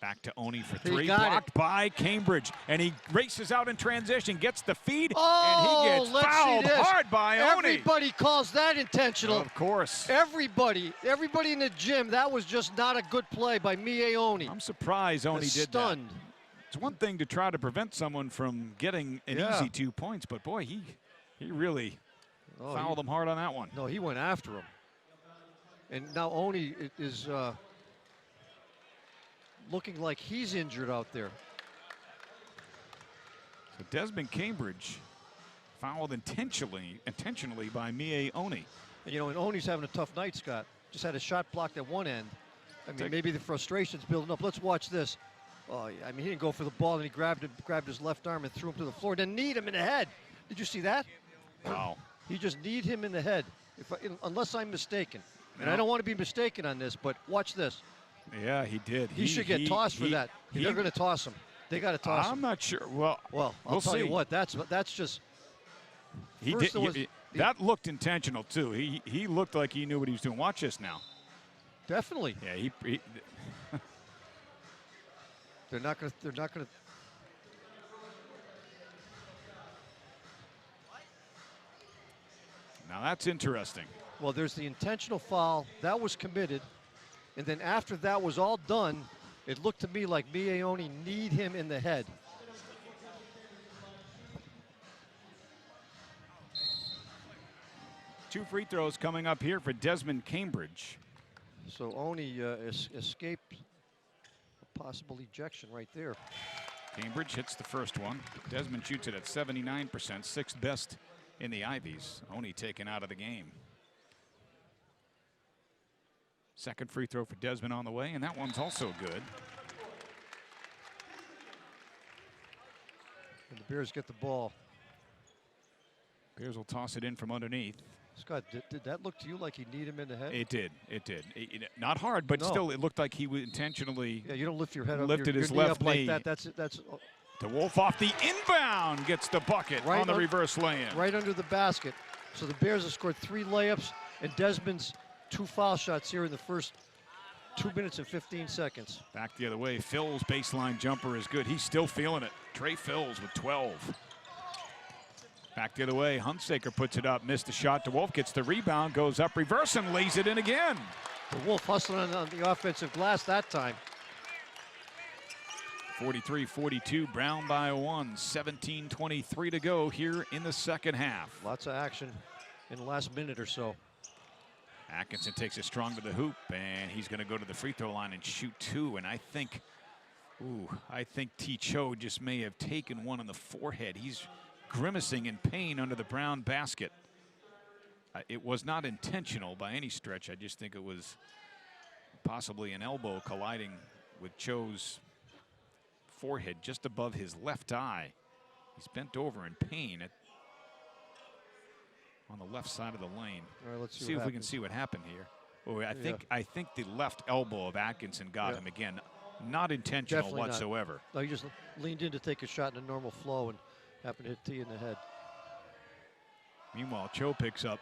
Back to Oni for three, got blocked by Cambridge. And he races out in transition, gets the feed, Oh, and he gets let's fouled see this. hard by Oni. Everybody calls that intentional. Of course. Everybody in the gym, that was just not a good play by Mie Oni. I'm surprised Oni did stunned. that. It's one thing to try to prevent someone from getting an easy 2 points, but boy, he really fouled him hard on that one. No, he went after him. And now Oni is looking like he's injured out there. So Desmond Cambridge fouled intentionally by Mie Oni. And, and Oni's having a tough night, Scott. Just had a shot blocked at one end. I mean, maybe the frustration's building up. Let's watch this. Oh, I mean, he didn't go for the ball, and he grabbed his left arm and threw him to the floor. Then kneed him in the head. Did you see that? Wow. He just kneed him in the head, unless I'm mistaken. And I don't want to be mistaken on this, but watch this. Yeah, he did. He should get tossed for that. They're going to toss him. They got to toss him. I'm not sure. Well, I'll tell you what. That's just. That looked intentional too. He looked like he knew what he was doing. Watch this now. Definitely. Yeah, They're not going to. Now that's interesting. Well, there's the intentional foul that was committed, and then after that was all done, it looked to me like Mie Oni kneed him in the head. Two free throws coming up here for Desmond Cambridge. So Oni escaped a possible ejection right there. Cambridge hits the first one. Desmond shoots it at 79%, sixth best in the Ivies. Oni taken out of the game. Second free throw for Desmond on the way, and that one's also good. And the Bears get the ball. Bears will toss it in from underneath. Scott, did that look to you like he kneed him in the head? It did. Not hard, but still, it looked like he would intentionally. Yeah, you don't lift your head up. Lifted his knee left up like knee. that. That's. DeWolf off the inbound gets the bucket on the reverse lay-in. Right under the basket. So the Bears have scored 3 layups, and Desmond's 2 foul shots here in the first 2 minutes and 15 seconds. Back the other way. Phil's baseline jumper is good. He's still feeling it. Trey Phils with 12. Back the other way. Hunsaker puts it up. Missed the shot. DeWolf gets the rebound. Goes up reverse and lays it in again. DeWolf hustling on the offensive glass that time. 43-42. Brown by 1. 17:23 to go here in the second half. Lots of action in the last minute or so. Atkinson takes it strong to the hoop, and he's going to go to the free throw line and shoot 2. And I think T. Cho just may have taken one on the forehead. He's grimacing in pain under the Brown basket. It was not intentional by any stretch. I just think it was possibly an elbow colliding with Cho's forehead just above his left eye. He's bent over in pain on the left side of the lane. All right, let's see if we can see what happened here. Oh, I think the left elbow of Atkinson got him again. Not intentional Definitely whatsoever. No, he just leaned in to take a shot in a normal flow and happened to hit T in the head. Meanwhile, Cho picks up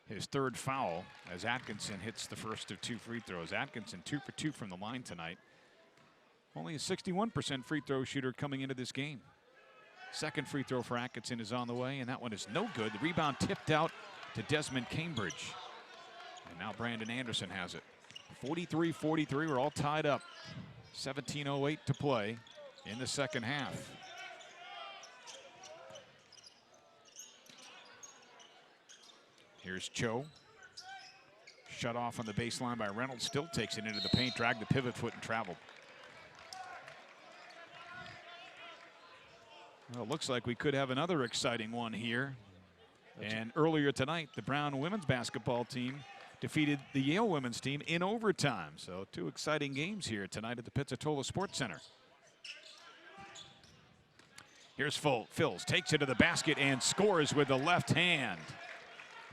his third foul as Atkinson hits the first of 2 free throws. Atkinson 2 for 2 from the line tonight. Only a 61% free throw shooter coming into this game. Second free throw for Atkinson is on the way, and that one is no good. The rebound tipped out to Desmond Cambridge. And now Brandon Anderson has it. 43-43, we're all tied up. 17:08 to play in the second half. Here's Cho. Shut off on the baseline by Reynolds. Still takes it into the paint, dragged the pivot foot and traveled. Well, it looks like we could have another exciting one here. And earlier tonight, the Brown women's basketball team defeated the Yale women's team in overtime. So 2 exciting games here tonight at the Pizzitola Sports Center. Here's Phils, takes it to the basket and scores with the left hand.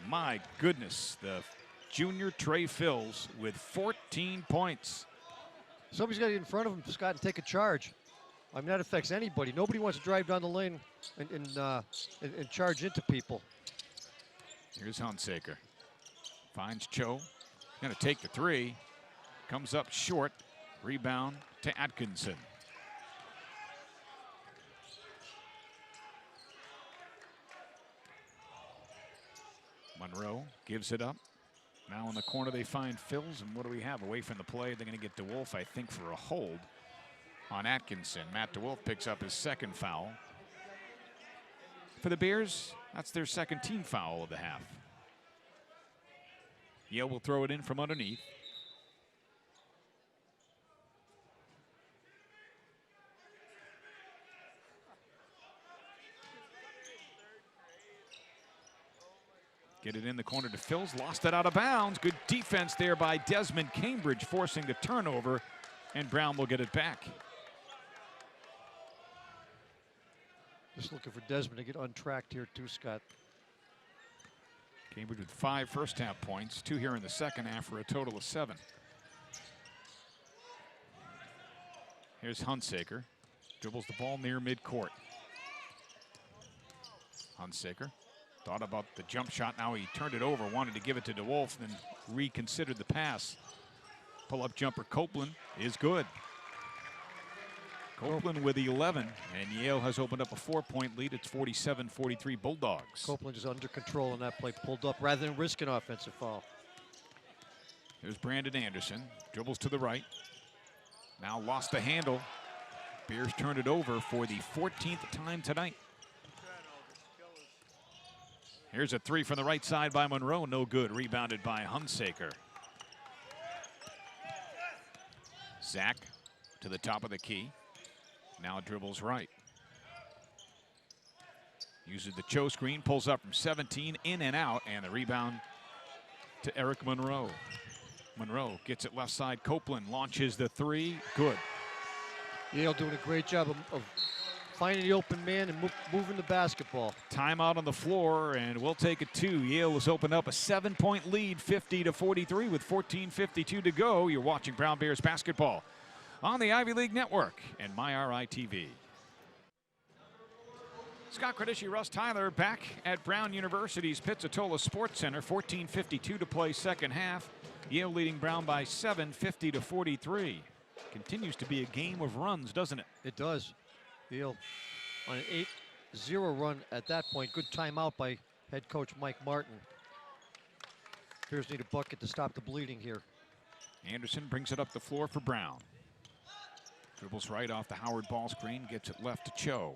My goodness, the junior Trey Phils with 14 points. Somebody's got to get in front of him, Scott, and take a charge. I mean, that affects anybody. Nobody wants to drive down the lane and charge into people. Here's Hunsaker. Finds Cho. Going to take the 3. Comes up short. Rebound to Atkinson. Monroe gives it up. Now in the corner they find Phils, and what do we have away from the play? They're going to get DeWolf, I think, for a hold on Atkinson. Matt DeWolf picks up his second foul. For the Bears, that's their second team foul of the half. Yale will throw it in from underneath. Get it in the corner to Phils, lost it out of bounds. Good defense there by Desmond Cambridge, forcing the turnover, and Brown will get it back. Just looking for Desmond to get untracked here too, Scott. Cambridge with 5 first half points, 2 here in the second half for a total of 7. Here's Hunsaker, dribbles the ball near midcourt. Hunsaker thought about the jump shot, now he turned it over, wanted to give it to DeWolf, then reconsidered the pass. Pull-up jumper Copeland is good. Copeland with 11, and Yale has opened up a 4-point lead. It's 47-43 Bulldogs. Copeland is under control on that play, pulled up rather than risk an offensive foul. Here's Brandon Anderson, dribbles to the right. Now lost the handle. Bears turned it over for the 14th time tonight. Here's a 3 from the right side by Monroe, no good. Rebounded by Hunsaker. Zach to the top of the key. Now dribbles right. Uses the Cho screen, pulls up from 17, in and out, and the rebound to Eric Monroe. Monroe gets it left side. Copeland launches the 3, good. Yale doing a great job of finding the open man and moving the basketball. Timeout on the floor, and we'll take it 2. Yale has opened up a 7-point lead, 50-43 with 14:52 to go. You're watching Brown Bears basketball on the Ivy League Network and MyRI-TV. Scott Credici, Russ Tyler back at Brown University's Pizzitola Sports Center. 14:52 to play second half. Yale leading Brown by 7, 50-43. Continues to be a game of runs, doesn't it? It does. Yale on an 8-0 run at that point. Good timeout by head coach Mike Martin. Bears need a bucket to stop the bleeding here. Anderson brings it up the floor for Brown. Dribbles right off the Howard ball screen, gets it left to Cho.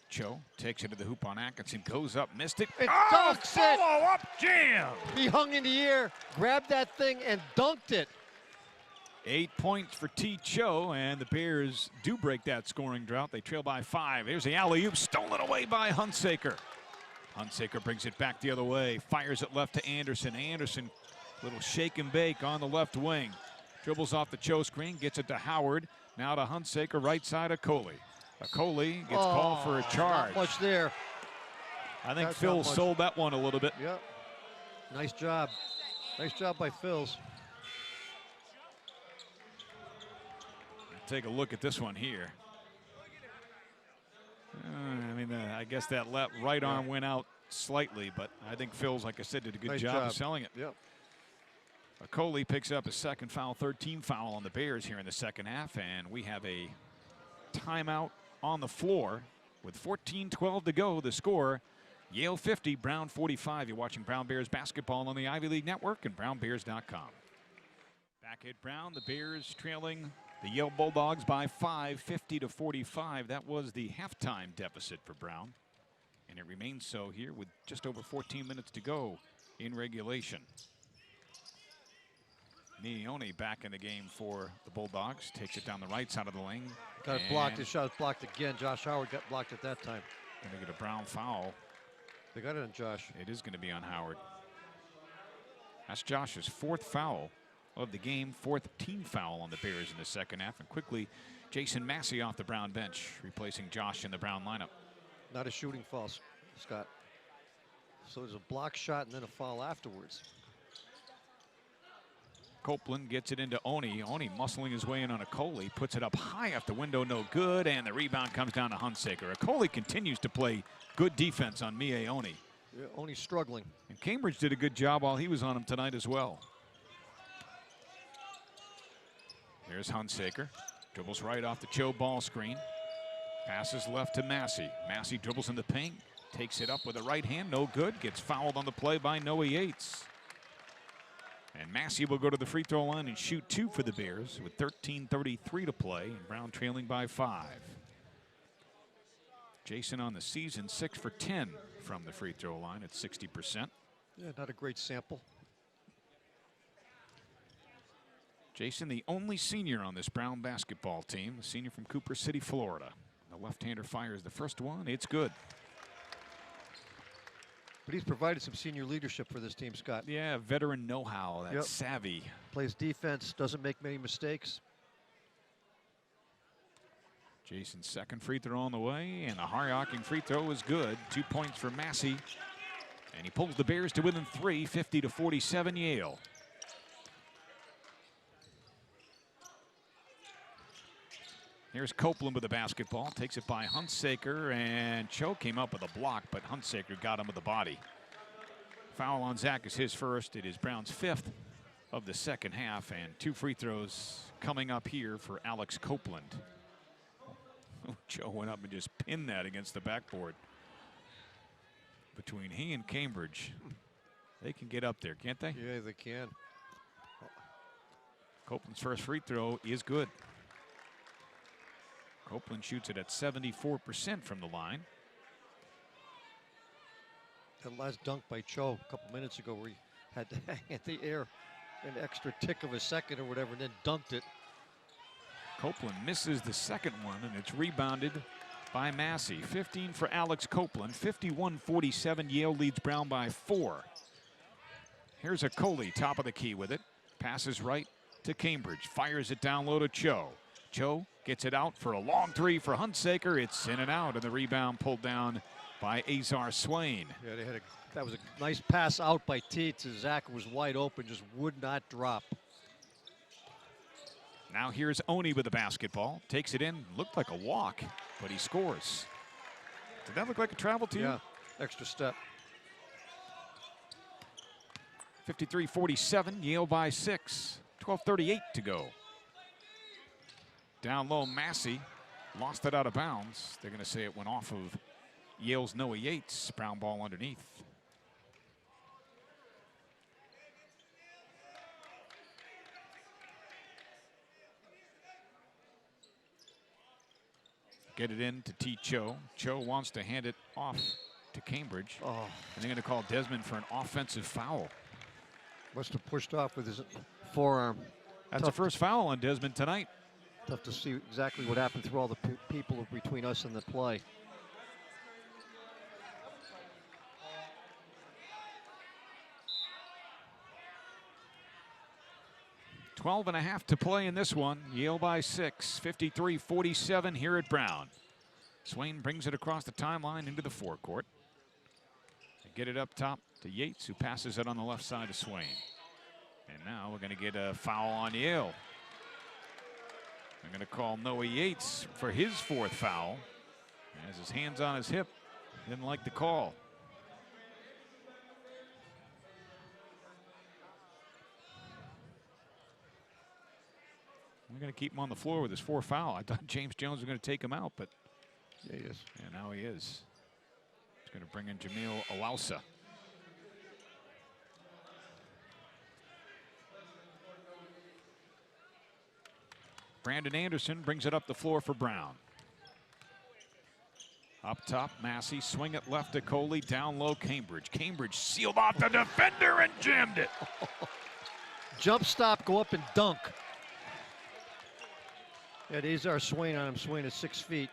Cho takes it to the hoop on Atkinson, goes up, missed it. Dunks it! Follow-up jam! He hung in the air, grabbed that thing, and dunked it. 8 points for T. Cho, and the Bears do break that scoring drought. They trail by 5. Here's the alley-oop, stolen away by Hunsaker. Hunsaker brings it back the other way, fires it left to Anderson. Anderson, little shake and bake on the left wing. Dribbles off the Cho screen, gets it to Howard. Now to Hunsaker, right side of Coley. Coley gets called for a charge. Not much there. I think Phil sold that one a little bit. Yep. Nice job. Nice job by Phils. Take a look at this one here. I guess that left right arm went out slightly, but I think Phil's, like I said, did a good job of selling it. Yep. Coley picks up his second foul, third team foul on the Bears here in the second half, and we have a timeout on the floor with 14:12 to go. The score, Yale 50, Brown 45. You're watching Brown Bears basketball on the Ivy League Network and brownbears.com. Back at Brown, the Bears trailing the Yale Bulldogs by 5, 50-45. That was the halftime deficit for Brown, and it remains so here with just over 14 minutes to go in regulation. Nioni back in the game for the Bulldogs. Takes it down the right side of the lane. Got it blocked. His shot was blocked again. Josh Howard got blocked at that time. Going to get a Brown foul. They got it on Josh. It is going to be on Howard. That's Josh's 4th foul of the game, 4th team foul on the Bears in the second half. And quickly, Jason Massey off the Brown bench, replacing Josh in the Brown lineup. Not a shooting foul, Scott. So there's a block shot and then a foul afterwards. Copeland gets it into Oni. Oni muscling his way in on a Coley, puts it up high off the window, no good, and the rebound comes down to Hunsaker. Coley continues to play good defense on Mie Oni. Yeah, Oni's struggling. And Cambridge did a good job while he was on him tonight as well. Here's Hunsaker. Dribbles right off the Cho ball screen. Passes left to Massey. Massey dribbles in the paint. Takes it up with the right hand. No good. Gets fouled on the play by Noah Yates. And Massey will go to the free throw line and shoot 2 for the Bears with 13:33 to play. And Brown trailing by 5. Jason on the season 6 for 10 from the free throw line at 60%. Yeah, not a great sample. Jason, the only senior on this Brown basketball team, a senior from Cooper City, Florida. The left-hander fires the first one. It's good. But he's provided some senior leadership for this team, Scott. Yeah, veteran know-how, that savvy. Plays defense, doesn't make many mistakes. Jason's second free throw on the way, and the high-arcing free throw is good. 2 points for Massey. And he pulls the Bears to within 3, 50-47 Yale. Here's Copeland with the basketball. Takes it by Hunsaker, and Cho came up with a block, but Hunsaker got him with the body. Foul on Zach is his first. It is Brown's 5th of the second half, and 2 free throws coming up here for Alex Copeland. Cho went up and just pinned that against the backboard. Between he and Cambridge, they can get up there, can't they? Yeah, they can. Copeland's first free throw is good. Copeland shoots it at 74% from the line. That last dunk by Cho a couple minutes ago where he had to hang at the air an extra tick of a second or whatever and then dunked it. Copeland misses the second one, and it's rebounded by Massey. 15 for Alex Copeland. 51-47. Yale leads Brown by 4. Here's a Coley, top of the key with it. Passes right to Cambridge. Fires it down low to Cho. Cho gets it out for a long 3 for Hunsaker. It's in and out, and the rebound pulled down by Azar Swain. Yeah, that was a nice pass out by T to Zach. Was wide open, just would not drop. Now here's Oni with the basketball. Takes it in, looked like a walk, but he scores. Did that look like a travel to you? Yeah, extra step. 53-47, Yale by 6. 12:38 to go. Down low, Massey lost it out of bounds. They're going to say it went off of Yale's Noah Yates. Brown ball underneath. Get it in to T. Cho. Cho wants to hand it off to Cambridge. Oh. And they're going to call Desmond for an offensive foul. Must have pushed off with his forearm. That's the first foul on Desmond tonight. Tough to see exactly what happened through all the people between us and the play. Twelve and a half to play in this one. Yale by 6. 53-47 here at Brown. Swain brings it across the timeline into the forecourt. They get it up top to Yates, who passes it on the left side to Swain. And now we're going to get a foul on Yale. They're going to call Noah Yates for his 4th foul. He has his hands on his hip. Didn't like the call. We're going to keep him on the floor with his 4th foul. I thought James Jones was going to take him out, but yeah, he is. And now he is. He's going to bring in Jamil Awausa. Brandon Anderson brings it up the floor for Brown. Up top, Massey, swing it left to Coley, down low, Cambridge. Cambridge sealed off the defender and jammed it. Jump stop, go up and dunk. Yeah, Azar Swain on him. Swain is 6 feet.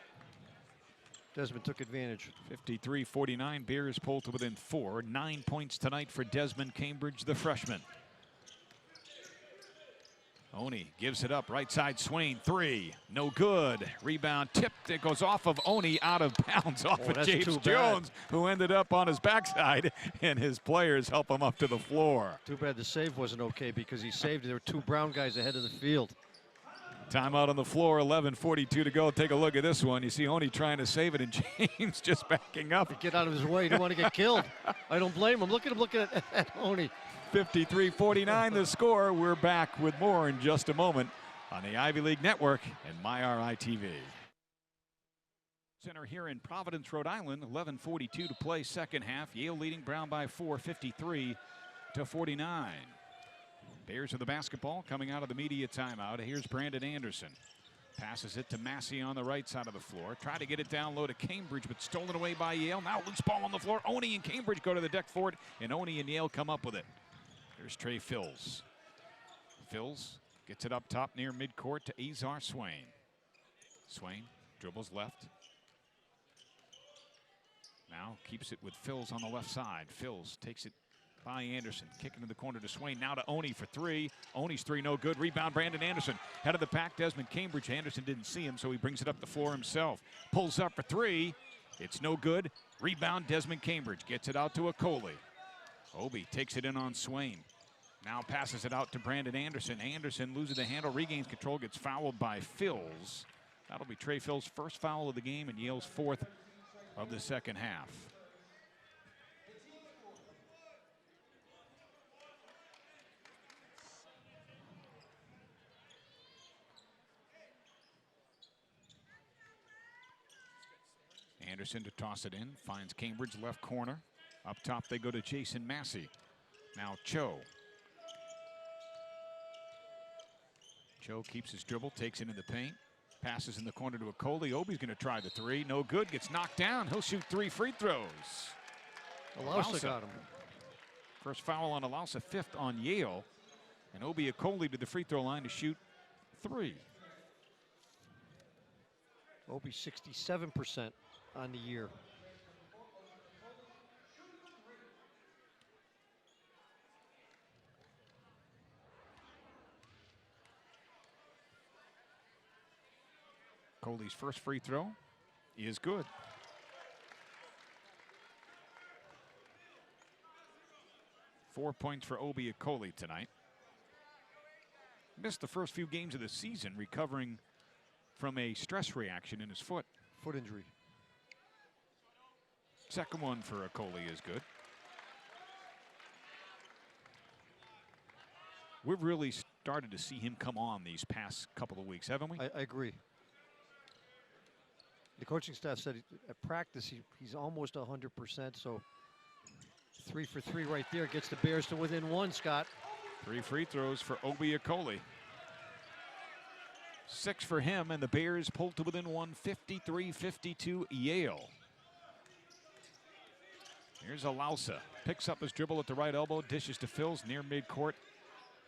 Desmond took advantage. 53-49, Bears pulled to within 4. 9 points tonight for Desmond Cambridge, the freshman. Oni gives it up, right side, Swain, 3, no good. Rebound tipped, it goes off of Oni, out of bounds, off of James Jones, who ended up on his backside, and his players help him up to the floor. Too bad the save wasn't okay because he saved it. There were 2 Brown guys ahead of the field. Timeout on the floor, 11:42 to go. Take a look at this one. You see Oni trying to save it, and James just backing up. Get out of his way, he didn't want to get killed. I don't blame him. Look at him looking at Oni. 53-49 the score. We're back with more in just a moment on the Ivy League Network and MyRI-TV. Center here in Providence, Rhode Island. 11:42 to play, second half. Yale leading Brown by 4, 53-49. Bears with the basketball coming out of the media timeout. Here's Brandon Anderson. Passes it to Massey on the right side of the floor. Try to get it down low to Cambridge, but stolen away by Yale. Now loose ball on the floor. Oney and Cambridge go to the deck for it, and Oney and Yale come up with it. There's Trey Fills. Fills gets it up top near midcourt to Azar Swain. Swain dribbles left. Now keeps it with Fills on the left side. Fills takes it by Anderson, kicking to the corner to Swain. Now to Oney for three. Oney's three, no good. Rebound, Brandon Anderson. Head of the pack, Desmond Cambridge. Anderson didn't see him, so he brings it up the floor himself. Pulls up for three. It's no good. Rebound, Desmond Cambridge. Gets it out to Okoli. Obi takes it in on Swain. Now passes it out to Brandon Anderson. Anderson loses the handle, regains control, gets fouled by Fills. That'll be Trey Fills' first foul of the game and Yale's fourth of the second half. Anderson to toss it in, finds Cambridge left corner. Up top they go to Jason Massey. Now Cho. Cho keeps his dribble, takes it in the paint. Passes in the corner to Okoli. Obi's going to try the three. No good. Gets knocked down. He'll shoot 3 free throws. Alausa got him. First foul on Alausa, fifth on Yale. And Obi Okoli to the free throw line to shoot 3. Obi 67% on the year. Okoli's first free throw is good. Four points for Obi Okoli tonight. Missed the first few games of the season, recovering from a stress reaction in his foot. Foot injury. Second one for Okoli is good. We've really started to see him come on these past couple of weeks, haven't we? I agree. The coaching staff said at practice he's almost 100%, so 3 for 3 right there gets the Bears to within 1, Scott. 3 free throws for Obi Okoli. 6 for him, and the Bears pulled to within 1, 53-52 Yale. Here's Alausa. Picks up his dribble at the right elbow, dishes to Fills near midcourt.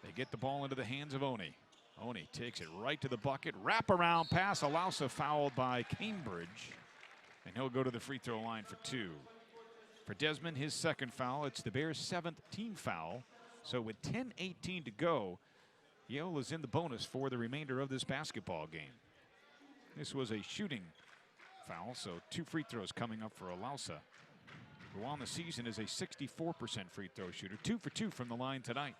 They get the ball into the hands of Oney. Oney takes it right to the bucket. Wraparound pass. Alausa fouled by Cambridge. And he'll go to the free throw line for 2. For Desmond, his second foul. It's the Bears' 7th team foul. So with 10:18 to go, Yale is in the bonus for the remainder of this basketball game. This was a shooting foul, so 2 free throws coming up for Alausa, who on the season is a 64% free throw shooter. 2 for 2 from the line tonight.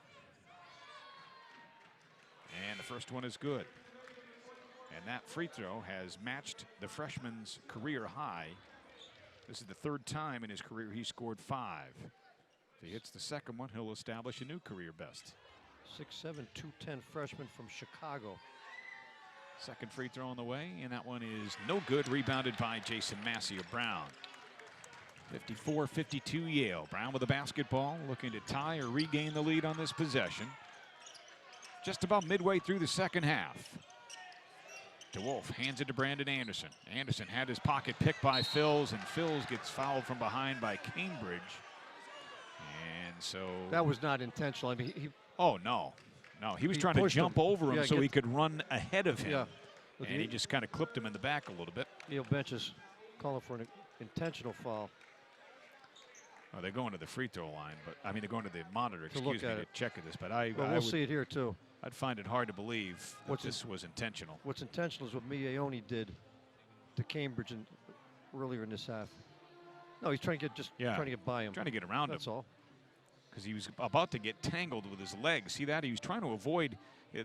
And the first one is good. And that free throw has matched the freshman's career high. This is the 3rd time in his career he scored 5. If he hits the second one, he'll establish a new career best. 6'7", 210 freshman from Chicago. Second free throw on the way, and that one is no good. Rebounded by Jason Massey of Brown. 54-52 Yale. Brown with the basketball, looking to tie or regain the lead on this possession. Just about midway through the second half. DeWolf hands it to Brandon Anderson. Anderson had his pocket picked by Fills, and Fills gets fouled from behind by Cambridge. And so that was not intentional. I mean, he oh no, he was trying to jump over him so he could run ahead of him. Yeah. And he just kind of clipped him in the back a little bit. Neil Bench is calling for an intentional foul. Oh, they're going to the free throw line, but I mean they're going to the monitor, excuse me, to check this. But we'll see it here too. I'd find it hard to believe that this was intentional. What's intentional is what Miaoni did to Cambridge earlier in this half. No, he's trying to get by him. Trying to get around him. That's all. Because he was about to get tangled with his legs. See that? He was trying to avoid.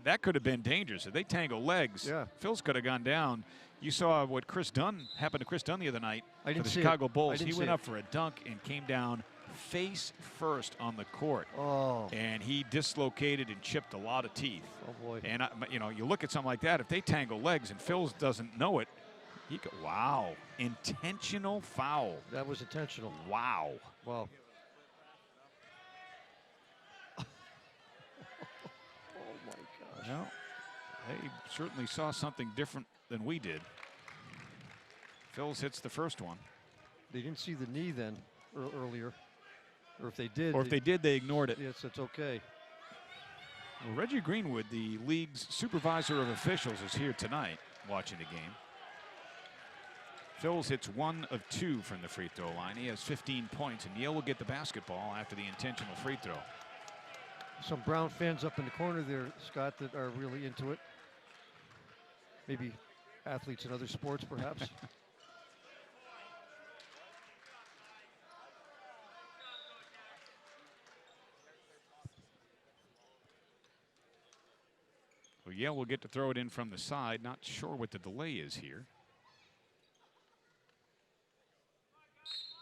That could have been dangerous. If they tangle legs, Phil's could have gone down. You saw what happened to Chris Dunn the other night for the Chicago Bulls. He went up for a dunk and came down face first on the court. Oh. And he dislocated and chipped a lot of teeth. Oh, boy. And, you know, you look at something like that, if they tangle legs and Phils doesn't know it, he could, wow. Intentional foul. That was intentional. Wow. Wow. Oh, my gosh. Well, they certainly saw something different than we did. Phils hits the first one. They didn't see the knee then earlier. Or if they did. Or if they did, they ignored it. Yes, it's okay. Well, Reggie Greenwood, the league's supervisor of officials, is here tonight watching the game. Phils hits 1 of 2 from the free throw line. He has 15 points, and Yale will get the basketball after the intentional free throw. Some Brown fans up in the corner there, Scott, that are really into it. Maybe athletes in other sports, perhaps. Well, Yale will get to throw it in from the side. Not sure what the delay is here.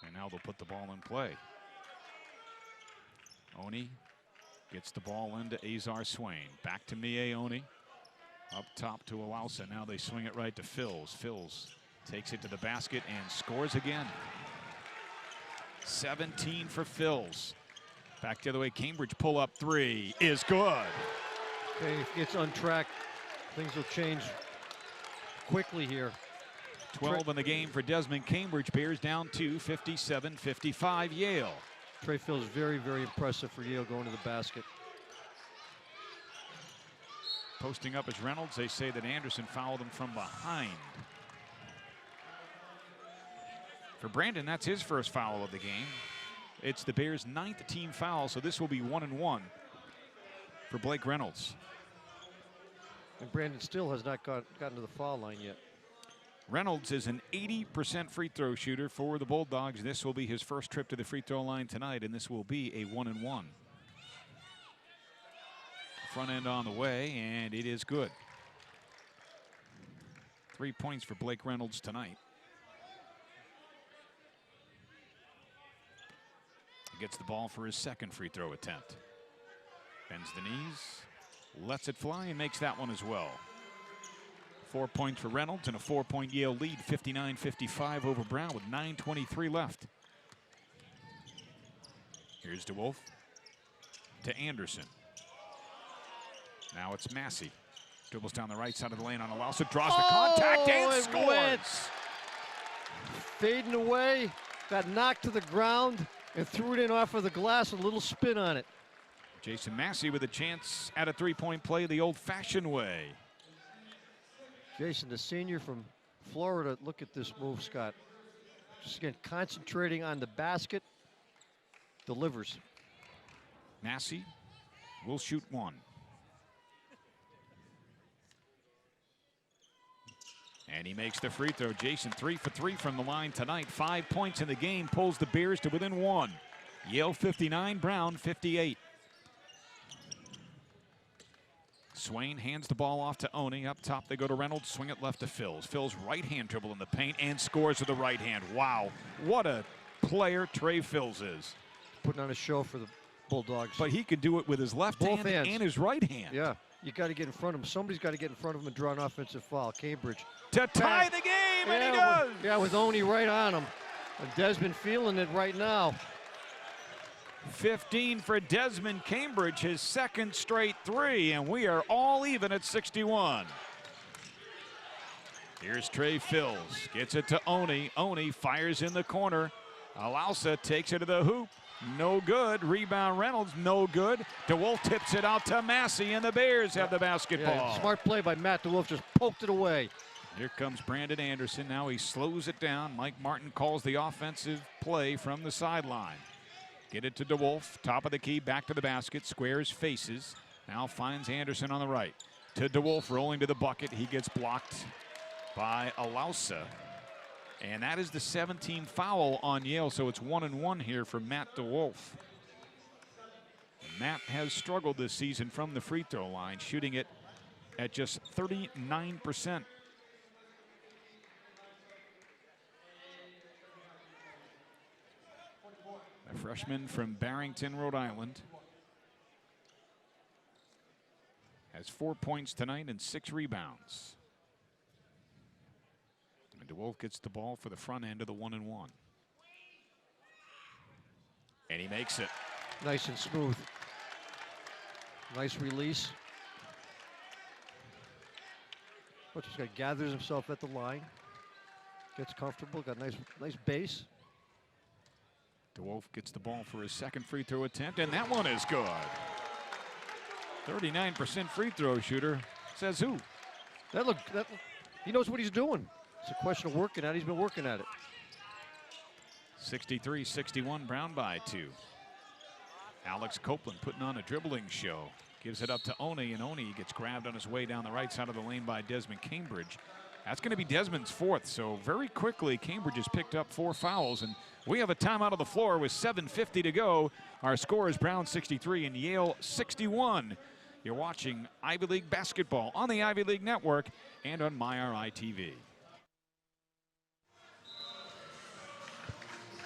And now they'll put the ball in play. Oni gets the ball into Azar Swain. Back to Mie Oni. Up top to Alausa. Now they swing it right to Phils. Phils takes it to the basket and scores again. 17 for Phils. Back the other way. Cambridge pull-up 3 is good. Okay, if it gets untracked, things will change quickly here. 12 in the game for Desmond Cambridge. Bears down 2, 57-55 Yale. Trey Phil's very, very impressive for Yale going to the basket. Posting up is Reynolds. They say that Anderson fouled him from behind. For Brandon, that's his first foul of the game. It's the Bears' 9th team foul, so this will be 1-1 for Blake Reynolds. And Brandon still has not gotten to the foul line yet. Reynolds is an 80% free throw shooter for the Bulldogs. This will be his first trip to the free throw line tonight, and this will be a 1-1. Front end on the way, and it is good. 3 points for Blake Reynolds tonight. He gets the ball for his second free throw attempt. Bends the knees, lets it fly, and makes that one as well. 4 points for Reynolds and a 4-point Yale lead, 59-55 over Brown with 9:23 left. Here's DeWolf to Anderson. Now it's Massey. Dribbles down the right side of the lane on Alausa, draws the contact and scores. Went. Fading away, got knocked to the ground and threw it in off of the glass, a little spin on it. Jason Massey with a chance at a three-point play the old-fashioned way. Jason, the senior from Florida, look at this move, Scott. Just again, concentrating on the basket, delivers. Massey will shoot 1. And he makes the free throw. Jason 3 for 3 from the line tonight. 5 points in the game, pulls the Bears to within 1. Yale 59, Brown 58. Swain hands the ball off to Oni. Up top they go to Reynolds, swing it left to Phils. Phils right-hand dribble in the paint and scores with the right hand. Wow, what a player Trey Phils is. Putting on a show for the Bulldogs. But he could do it with his left hand hands. And his right hand. Yeah, you got to get in front of him. Somebody's got to get in front of him and draw an offensive foul. Cambridge. To tie the game, and he does! Yeah, with Oni right on him. And Desmond feeling it right now. 15 for Desmond Cambridge, his second straight 3, and we are all even at 61. Here's Trey Phils, gets it to Oni. Oni fires in the corner. Alausa takes it to the hoop. No good. Rebound Reynolds, no good. DeWolf tips it out to Massey, and the Bears have the basketball. Yeah, smart play by Matt DeWolf, just poked it away. Here comes Brandon Anderson. Now he slows it down. Mike Martin calls the offensive play from the sideline. Get it to DeWolf, top of the key, back to the basket, squares, faces. Now finds Anderson on the right. To DeWolf, rolling to the bucket. He gets blocked by Alausa. And that is the 17th foul on Yale, so it's 1-1 here for Matt DeWolf. Matt has struggled this season from the free throw line, shooting it at just 39%. A freshman from Barrington, Rhode Island. Has 4 points tonight and 6 rebounds. And DeWolf gets the ball for the front end of the 1-and-1. And he makes it. Nice and smooth. Nice release. But this guy gathers himself at the line. Gets comfortable, got nice base. DeWolf gets the ball for his second free throw attempt, and that one is good. 39% free throw shooter. Says who? He knows what he's doing. It's a question of working at it. He's been working at it. 63-61, Brown by 2. Alex Copeland putting on a dribbling show. Gives it up to Oni, and Oni gets grabbed on his way down the right side of the lane by Desmond Cambridge. That's going to be Desmond's 4th, so very quickly Cambridge has picked up 4 fouls, and we have a timeout on the floor with 7:50 to go. Our score is Brown 63 and Yale 61. You're watching Ivy League basketball on the Ivy League Network and on MyRI TV.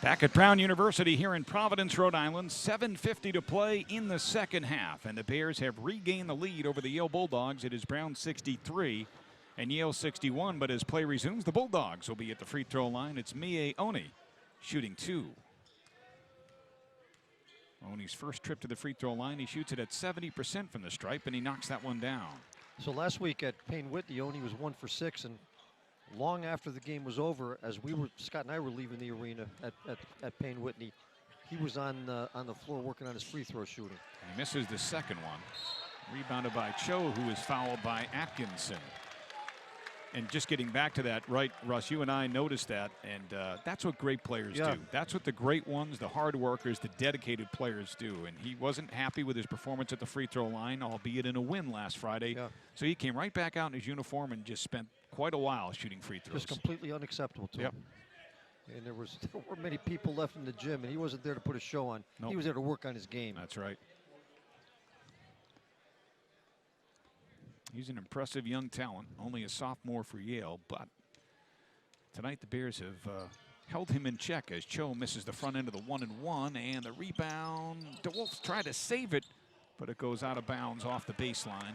Back at Brown University here in Providence, Rhode Island, 7:50 to play in the second half, and the Bears have regained the lead over the Yale Bulldogs. It is Brown 63 and Yale 61, but as play resumes, the Bulldogs will be at the free throw line. It's Mie Oni shooting 2. Oni's first trip to the free throw line, he shoots it at 70% from the stripe, and he knocks that one down. So last week at Payne Whitney, Oni was 1 for 6, and long after the game was over, as Scott and I were leaving the arena at Payne Whitney, he was on the floor working on his free throw shooting. He misses the second one. Rebounded by Cho, who is fouled by Atkinson. And just getting back to that, right, Russ, you and I noticed that, and that's what great players do. That's what the great ones, the hard workers, the dedicated players do. And he wasn't happy with his performance at the free throw line, albeit in a win last Friday. Yeah. So he came right back out in his uniform and just spent quite a while shooting free throws. Just completely unacceptable to him. And there weren't many people left in the gym, and he wasn't there to put a show on. Nope. He was there to work on his game. That's right. He's an impressive young talent, only a sophomore for Yale, but tonight the Bears have held him in check as Cho misses the front end of the 1-and-1, and the rebound. DeWolf tried to save it, but it goes out of bounds off the baseline,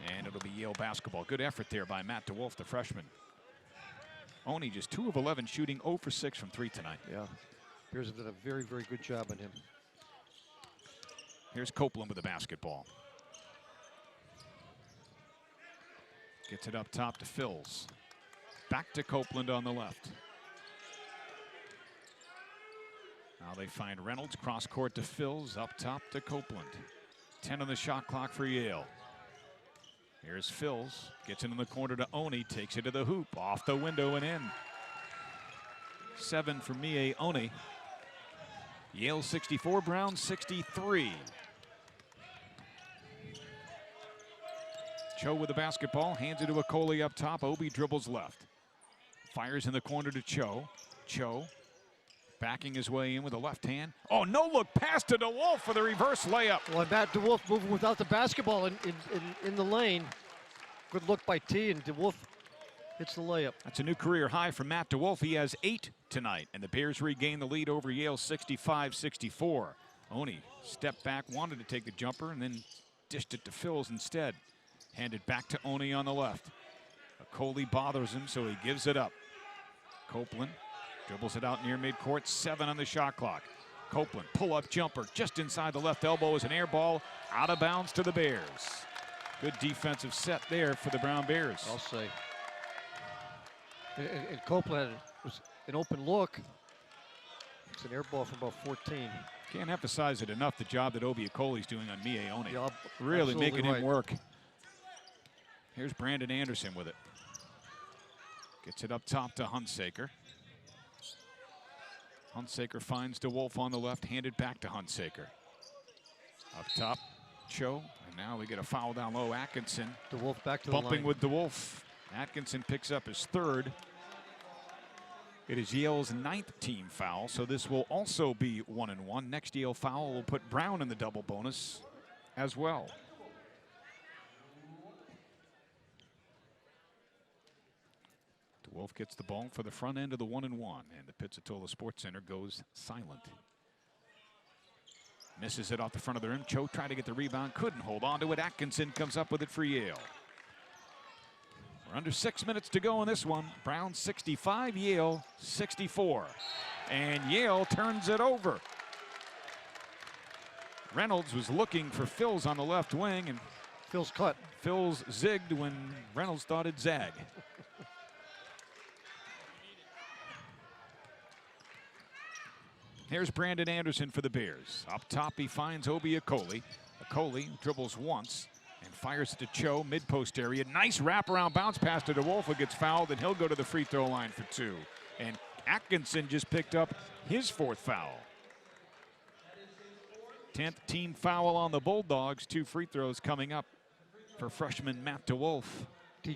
and it'll be Yale basketball. Good effort there by Matt DeWolf, the freshman. Oni just 2 of 11 shooting, 0 for 6 from 3 tonight. Yeah, Bears have done a very, very good job on him. Here's Copeland with the basketball. Gets it up top to Phils. Back to Copeland on the left. Now they find Reynolds, cross court to Phils, up top to Copeland. 10 on the shot clock for Yale. Here's Phils, gets it in the corner to Oni, takes it to the hoop, off the window and in. 7 for Mie Oni. Yale 64, Brown 63. Cho with the basketball, hands it to Okoli up top. Obi dribbles left. Fires in the corner to Cho. Cho backing his way in with a left hand. Oh, no look pass to DeWolf for the reverse layup. Well, Matt DeWolf moving without the basketball in the lane. Good look by T, and DeWolf hits the layup. That's a new career high for Matt DeWolf. He has 8 tonight, and the Bears regain the lead over Yale 65-64. Oni stepped back, wanted to take the jumper, and then dished it to Phils instead. Handed back to Oni on the left. Okoli bothers him, so he gives it up. Copeland dribbles it out near midcourt, 7 on the shot clock. Copeland, pull-up jumper, just inside the left elbow is an air ball, out of bounds to the Bears. Good defensive set there for the Brown Bears. I'll say. And Copeland was an open look. It's an air ball from about 14. Can't emphasize it enough, the job that Obi Okoli's doing on Mie Oni. Yeah, really making right. him work. Here's Brandon Anderson with it. Gets it up top to Hunsaker. Hunsaker finds DeWolf on the left, handed back to Hunsaker. Up top, Cho, and now we get a foul down low. Atkinson DeWolf back to the line. bumping with DeWolf. Atkinson picks up his 3rd. It is Yale's 9th team foul, so this will also be 1-and-1. Next Yale foul will put Brown in the double bonus as well. DeWolf gets the ball for the front end of the 1-and-1, and the Pizzitola Sports Center goes silent. Misses it off the front of the rim. Cho tried to get the rebound, couldn't hold on to it. Atkinson comes up with it for Yale. We're under 6 minutes to go in this one. Brown 65, Yale 64. And Yale turns it over. Reynolds was looking for Phils on the left wing, and Phil's cut. Phils zigged when Reynolds thought it'd zag. Here's Brandon Anderson for the Bears. Up top, he finds Obi Akoli. Akoli dribbles once and fires it to Cho, mid-post area. Nice wraparound bounce pass to DeWolf, who gets fouled, and he'll go to the free throw line for 2. And Atkinson just picked up his 4th foul. 10th team foul on the Bulldogs. 2 free throws coming up for freshman Matt DeWolf.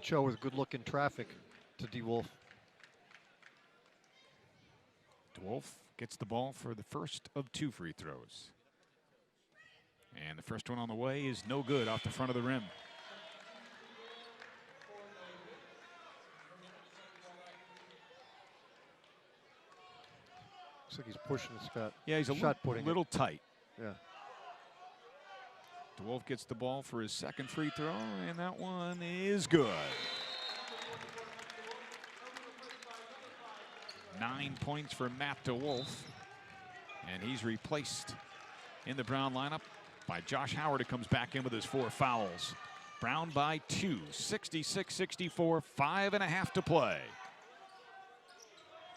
Cho with good look in traffic to DeWolf. DeWolf gets the ball for the first of 2 free throws. And the first one on the way is no good, off the front of the rim. Looks like he's pushing Scott. Yeah, he's a little tight. Yeah. DeWolf gets the ball for his 2nd free throw, and that one is good. 9 points for Matt DeWolf, and he's replaced in the Brown lineup by Josh Howard, who comes back in with his 4 fouls. Brown by 2, 66-64, 5.5 to play.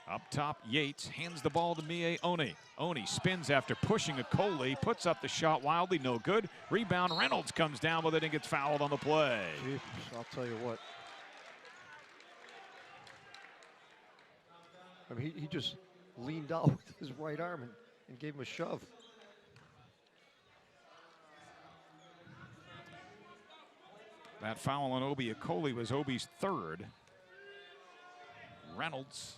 Up top, Yates hands the ball to Mie Oni. Oni spins after pushing Akoli, puts up the shot wildly, no good. Rebound, Reynolds comes down with it and gets fouled on the play. Jeez, I'll tell you what. I mean, he just leaned out with his right arm and gave him a shove. That foul on Obi Akoli was Obi's 3rd. Reynolds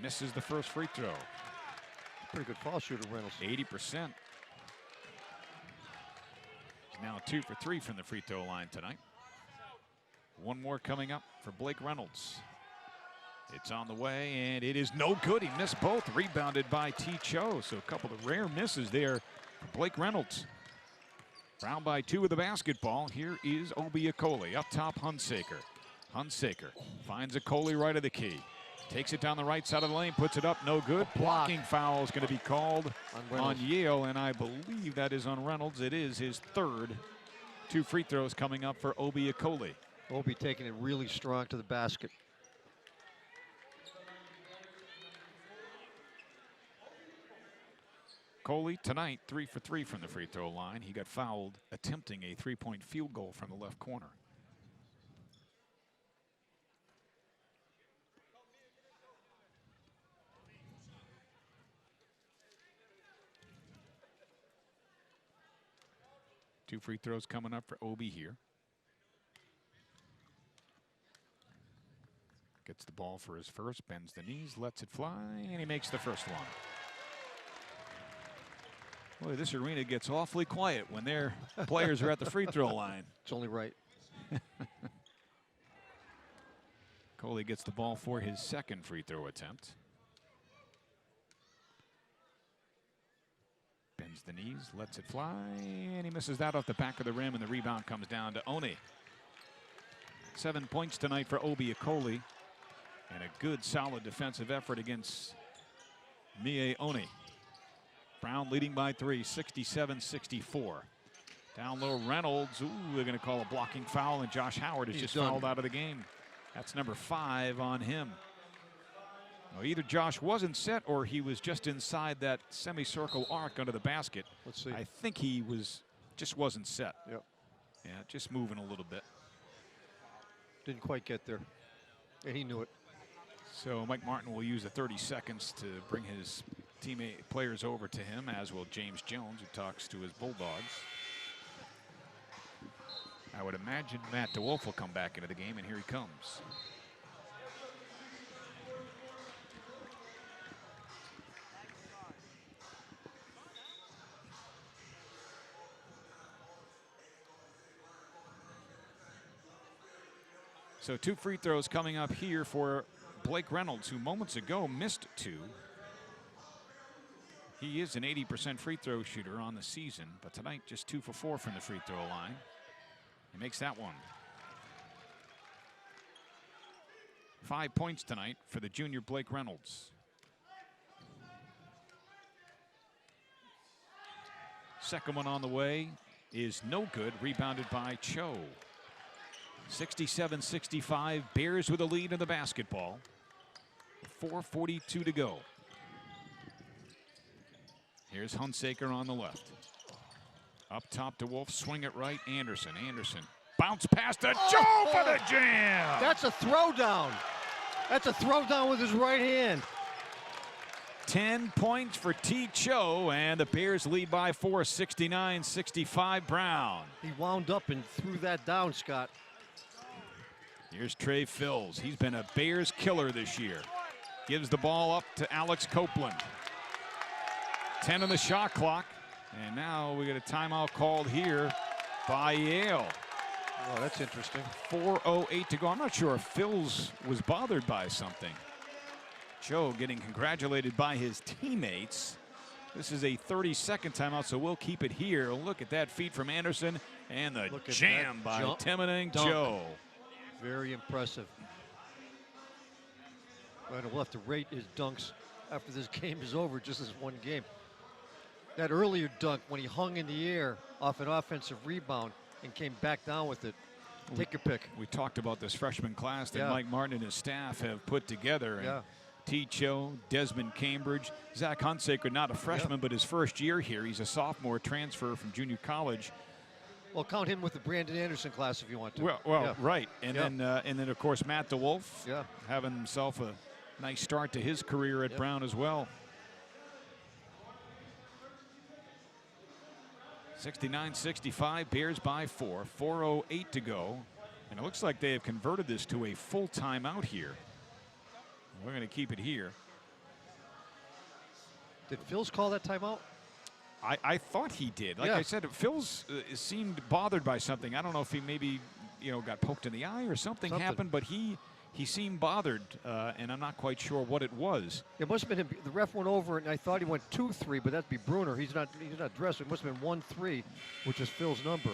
misses the first free throw. Pretty good foul shooter, Reynolds. 80%. He's now 2 for 3 from the free throw line tonight. One more coming up for Blake Reynolds. It's on the way, and it is no good. He missed both, rebounded by T. Cho. So a couple of rare misses there for Blake Reynolds. Brown by 2 with the basketball. Here is Obi Akoli. Up top, Hunsaker. Hunsaker finds Akoli right of the key. Takes it down the right side of the lane, puts it up, no good. Blocking foul is going to be called on Yale, and I believe that is on Reynolds. It is his 3rd. 2 free throws coming up for Obi Akoli. Obi taking it really strong to the basket. Coley tonight 3 for 3 from the free throw line. He got fouled attempting a 3-point field goal from the left corner. Two free throws coming up for Obi here. Gets the ball for his first, bends the knees, lets it fly, and he makes the first one. Boy, this arena gets awfully quiet when their players are at the free throw line. It's only right. Coley gets the ball for his 2nd free throw attempt. Bends the knees, lets it fly, and he misses that off the back of the rim, and the rebound comes down to Oni. 7 points tonight for Obi Akoli, and a good, solid defensive effort against Mie Oni. Brown leading by 3, 67-64. Down low, Reynolds. Ooh, they're going to call a blocking foul, and Josh Howard is just fouled out of the game. That's number 5 on him. Well, either Josh wasn't set or he was just inside that semicircle arc under the basket. Let's see. I think he just wasn't set. Yep. Yeah, just moving a little bit. Didn't quite get there, and he knew it. So Mike Martin will use the 30 seconds to bring his teammate players over to him, as will James Jones, who talks to his Bulldogs. I would imagine Matt DeWolf will come back into the game, and here he comes. So 2 free throws coming up here for Blake Reynolds, who moments ago missed 2. He is an 80% free throw shooter on the season, but tonight just 2 for 4 from the free throw line. He makes that one. 5 points tonight for the junior Blake Reynolds. Second one on the way is no good, rebounded by Cho. 67-65, Bears with a lead in the basketball. 4:42 to go. Here's Hunsaker on the left. Up top to Wolf, swing it right, Anderson. Anderson, bounce pass to Cho for the jam! That's a throwdown. That's a throwdown with his right hand. 10 points for T. Cho, and the Bears lead by 4, 69-65 Brown. He wound up and threw that down, Scott. Here's Trey Fills. He's been a Bears killer this year. Gives the ball up to Alex Copeland. 10 on the shot clock. And now we get a timeout called here by Yale. Oh, that's interesting. 4:08 to go. I'm not sure if Fills was bothered by something. Cho getting congratulated by his teammates. This is a 30-second timeout, so we'll keep it here. Look at that feed from Anderson and the jam by Temening Cho. Very impressive. Right, we'll have to rate his dunks after this game is over, just as one game. That earlier dunk when he hung in the air off an offensive rebound and came back down with it. Take your pick. We talked about this freshman class that Mike Martin and his staff have put together. Yeah. T. Cho, Desmond Cambridge, Zach Hunsaker, not a freshman, but his first year here. He's a sophomore transfer from junior college. Well, count him with the Brandon Anderson class if you want to. Well, right, and then of course Matt DeWolf, having himself a nice start to his career at Brown as well. 69-65, Bears by 4. 4:08 to go, and it looks like they have converted this to a full timeout here. We're going to keep it here. Did Phils call that timeout? I thought he did. Like I said, Phils seemed bothered by something. I don't know if he maybe got poked in the eye or something happened, but he seemed bothered, and I'm not quite sure what it was. It must have been him. The ref went over it, and I thought he went 2-3, but that'd be Bruner. He's not dressed. It must have been 1-3, which is Phil's number.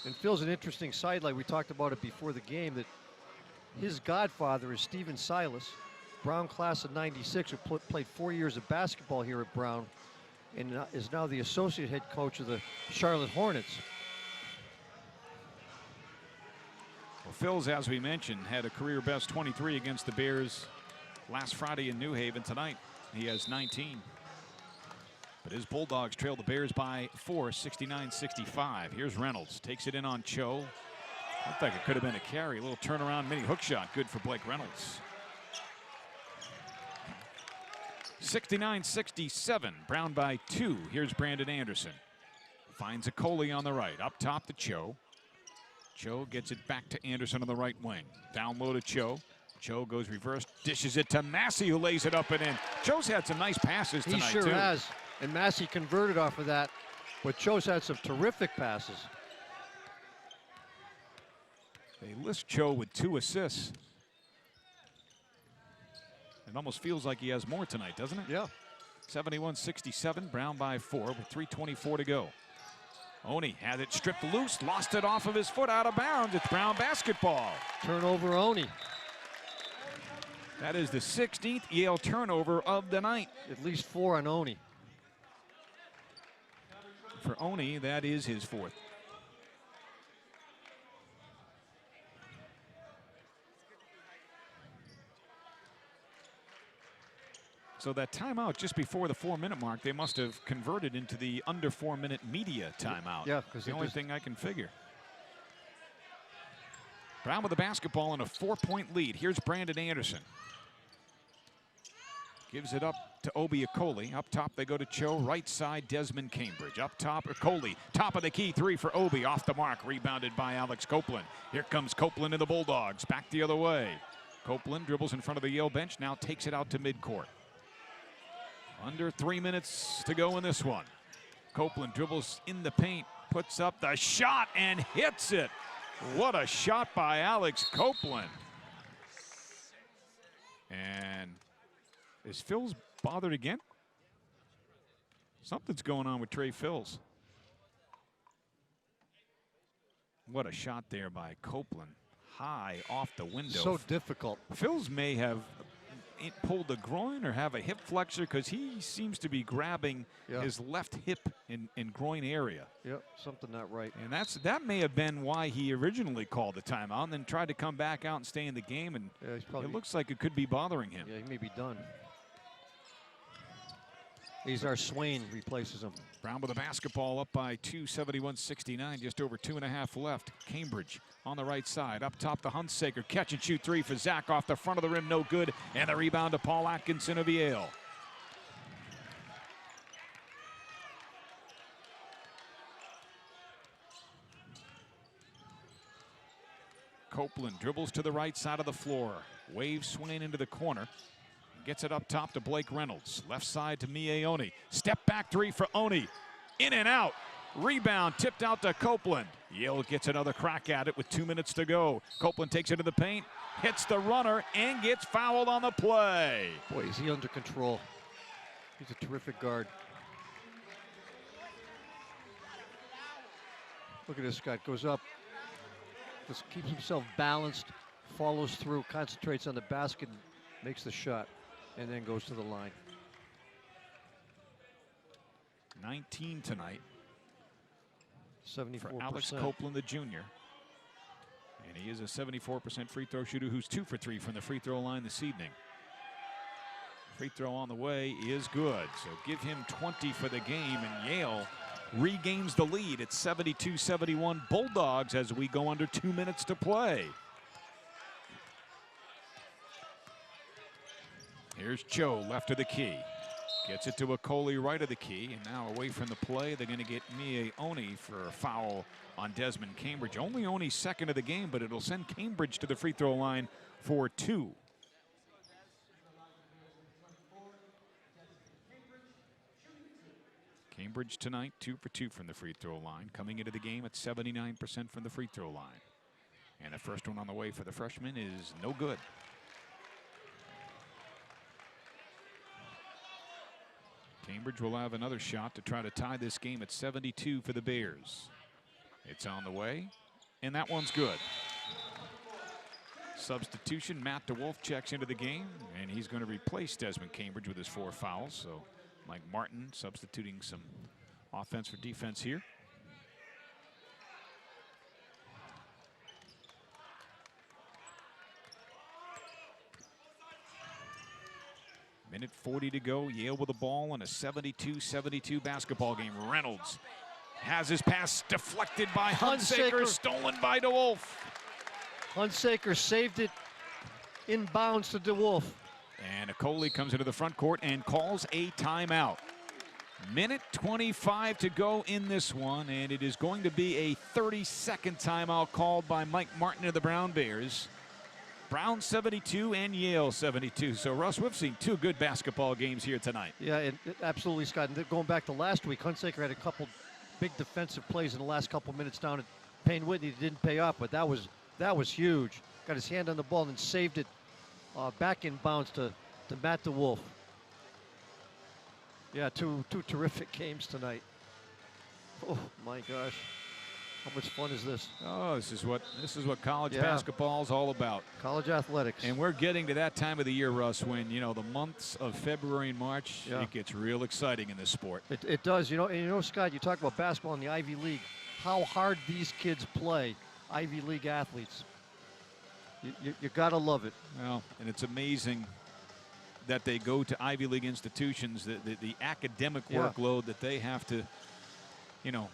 And Phil's an interesting sidelight. We talked about it before the game that his godfather is Stephen Silas, Brown class of '96, who played 4 years of basketball here at Brown, and is now the associate head coach of the Charlotte Hornets. Well, Phil's, as we mentioned, had a career best 23 against the Bears last Friday in New Haven. Tonight, he has 19. But his Bulldogs trail the Bears by 4, 69-65. Here's Reynolds, takes it in on Cho. Looked like it could have been a carry. A little turnaround mini hook shot, good for Blake Reynolds. 69-67, Brown by 2. Here's Brandon Anderson. Finds a Coley on the right, up top to Cho. Cho gets it back to Anderson on the right wing. Down low to Cho. Cho goes reverse, dishes it to Massey, who lays it up and in. Cho's had some nice passes tonight, He sure has, and Massey converted off of that, but Cho's had some terrific passes. They list Cho with 2 assists. It almost feels like he has more tonight, doesn't it? Yeah. 71-67, Brown by 4 with 3:24 to go. Oni had it stripped loose, lost it off of his foot, out of bounds. It's Brown basketball. Turnover, Oni. That is the 16th Yale turnover of the night. At least 4 on Oni. For Oni, that is his 4th. So that timeout just before the 4-minute mark, they must have converted into the under 4-minute media timeout. Yeah, because the only thing I can figure. Brown with the basketball in a 4-point lead. Here's Brandon Anderson. Gives it up to Obi Akoli. Up top they go to Cho. Right side, Desmond Cambridge. Up top, Akoli. Top of the key, 3 for Obi. Off the mark, rebounded by Alex Copeland. Here comes Copeland and the Bulldogs. Back the other way. Copeland dribbles in front of the Yale bench. Now takes it out to midcourt. Under 3 minutes to go in this one. Copeland dribbles in the paint, puts up the shot and hits it. What a shot by Alex Copeland. And is Phil's bothered again? Something's going on with Trey Phils. What a shot there by Copeland. High off the window. So difficult. Phils may have pulled a groin or have a hip flexor because he seems to be grabbing his left hip in groin area. Yep, something not right. And that may have been why he originally called the timeout and then tried to come back out and stay in the game. And it looks like it could be bothering him. Yeah, he may be done. Our Swain replaces him. Brown with the basketball up by 2, 71-69, just over 2.5 left. Cambridge on the right side. Up top, the Hunsaker. Catch and shoot three for Zach off the front of the rim, no good. And the rebound to Paul Atkinson of Yale. Copeland dribbles to the right side of the floor. Waves Swain into the corner. Gets it up top to Blake Reynolds. Left side to Mie Oni. Step back three for Oni. In and out. Rebound tipped out to Copeland. Yale gets another crack at it with 2 minutes to go. Copeland takes it to the paint, hits the runner, and gets fouled on the play. Boy, is he under control. He's a terrific guard. Look at this guy. Goes up. Just keeps himself balanced. Follows through. Concentrates on the basket. Makes the shot. And then goes to the line. 19 tonight. 74%. For Alex Copeland, the junior. And he is a 74% free throw shooter who's 2 for 3 from the free throw line this evening. Free throw on the way is good. So give him 20 for the game, and Yale regains the lead at 72-71 Bulldogs as we go under 2 minutes to play. Here's Cho, left of the key. Gets it to Okoli, right of the key, and now away from the play. They're going to get Mie Oni for a foul on Desmond Cambridge. Only Oni's second of the game, but it'll send Cambridge to the free throw line for 2. Cambridge tonight, 2 for 2 from the free throw line. Coming into the game at 79% from the free throw line. And the first one on the way for the freshman is no good. Cambridge will have another shot to try to tie this game at 72 for the Bears. It's on the way, and that one's good. Substitution, Matt DeWolf checks into the game, and he's going to replace Desmond Cambridge with his 4 fouls. So Mike Martin substituting some offense for defense here. Minute 40 to go. Yale with the ball in a 72-72 basketball game. Reynolds has his pass deflected by Hunsaker, stolen by DeWolf. Hunsaker saved it inbounds to DeWolf. And Okoli comes into the front court and calls a timeout. Minute 25 to go in this one, and it is going to be a 30-second timeout called by Mike Martin of the Brown Bears. Brown 72 and Yale 72. So, Russ, we've seen 2 good basketball games here tonight. Yeah, absolutely, Scott. And going back to last week, Hunsaker had a couple big defensive plays in the last couple minutes down at Payne Whitney that didn't pay off, but that was huge. Got his hand on the ball and saved it back in bounds to Matt DeWolf. Yeah, two terrific games tonight. Oh my gosh. How much fun is this? Oh, this is what college basketball is all about. College athletics. And we're getting to that time of the year, Russ, when, you know, the months of February and March, it gets real exciting in this sport. It does. You know, Scott, you talk about basketball in the Ivy League, how hard these kids play, Ivy League athletes. You got to love it. Well, and it's amazing that they go to Ivy League institutions, the academic workload that they have to, you know,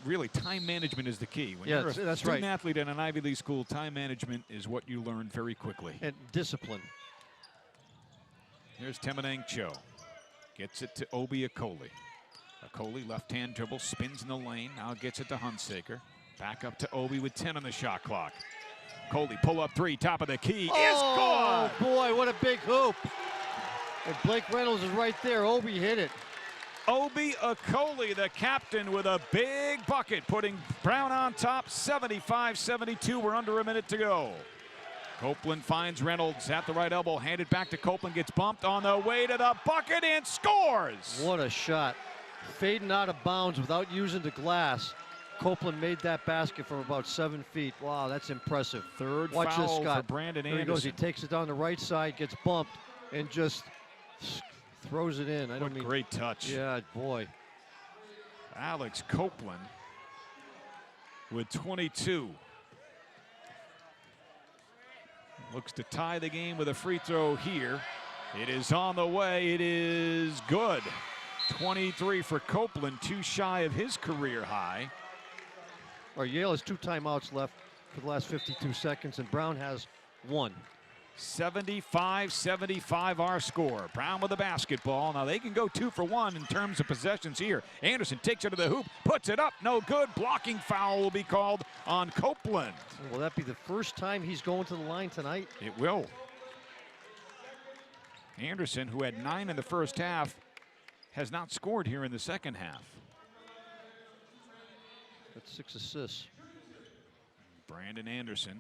really, time management is the key. When you're a student athlete in an Ivy League school, time management is what you learn very quickly. And discipline. Here's Temenang Cho. Gets it to Obi Okoli. Okoli, left-hand dribble, spins in the lane. Now gets it to Hunsaker. Back up to Obi with 10 on the shot clock. Okoli, pull-up 3, top of the key. Is good! Oh, boy, what a big hoop. And Blake Reynolds is right there. Obi hit it. Obi Okoli, the captain, with a big bucket, putting Brown on top, 75-72. We're under a minute to go. Copeland finds Reynolds at the right elbow, handed back to Copeland, gets bumped on the way to the bucket and scores. What a shot. Fading out of bounds without using the glass. Copeland made that basket from about 7 feet. Wow, that's impressive. Third Watch foul this, Scott. for Brandon There Anderson. he goes. He takes it down the right side, gets bumped, and just throws it in. What great touch. Yeah, boy. Alex Copeland with 22. Looks to tie the game with a free throw here. It is on the way. It is good. 23 for Copeland, 2 shy of his career high. Yale has 2 timeouts left for the last 52 seconds, and Brown has 1. 75-75 our score. Brown with the basketball. Now they can go 2 for 1 in terms of possessions here. Anderson takes it to the hoop, puts it up, no good. Blocking foul will be called on Copeland. Will that be the first time he's going to the line tonight? It will. Anderson, who had 9 in the first half, has not scored here in the second half. That's 6 assists. Brandon Anderson,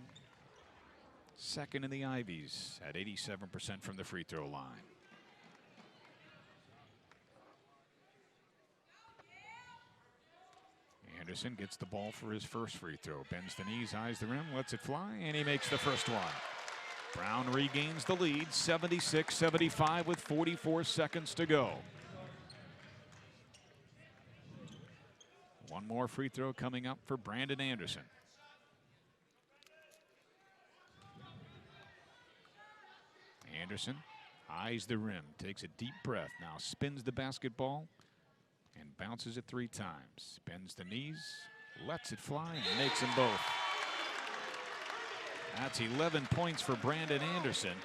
second in the Ivies at 87% from the free throw line. Anderson gets the ball for his first free throw. Bends the knees, eyes the rim, lets it fly, and he makes the first one. Brown regains the lead, 76-75 with 44 seconds to go. One more free throw coming up for Brandon Anderson. Anderson eyes the rim, takes a deep breath, now spins the basketball and bounces it 3 times. Bends the knees, lets it fly, and makes them both. That's 11 points for Brandon Anderson.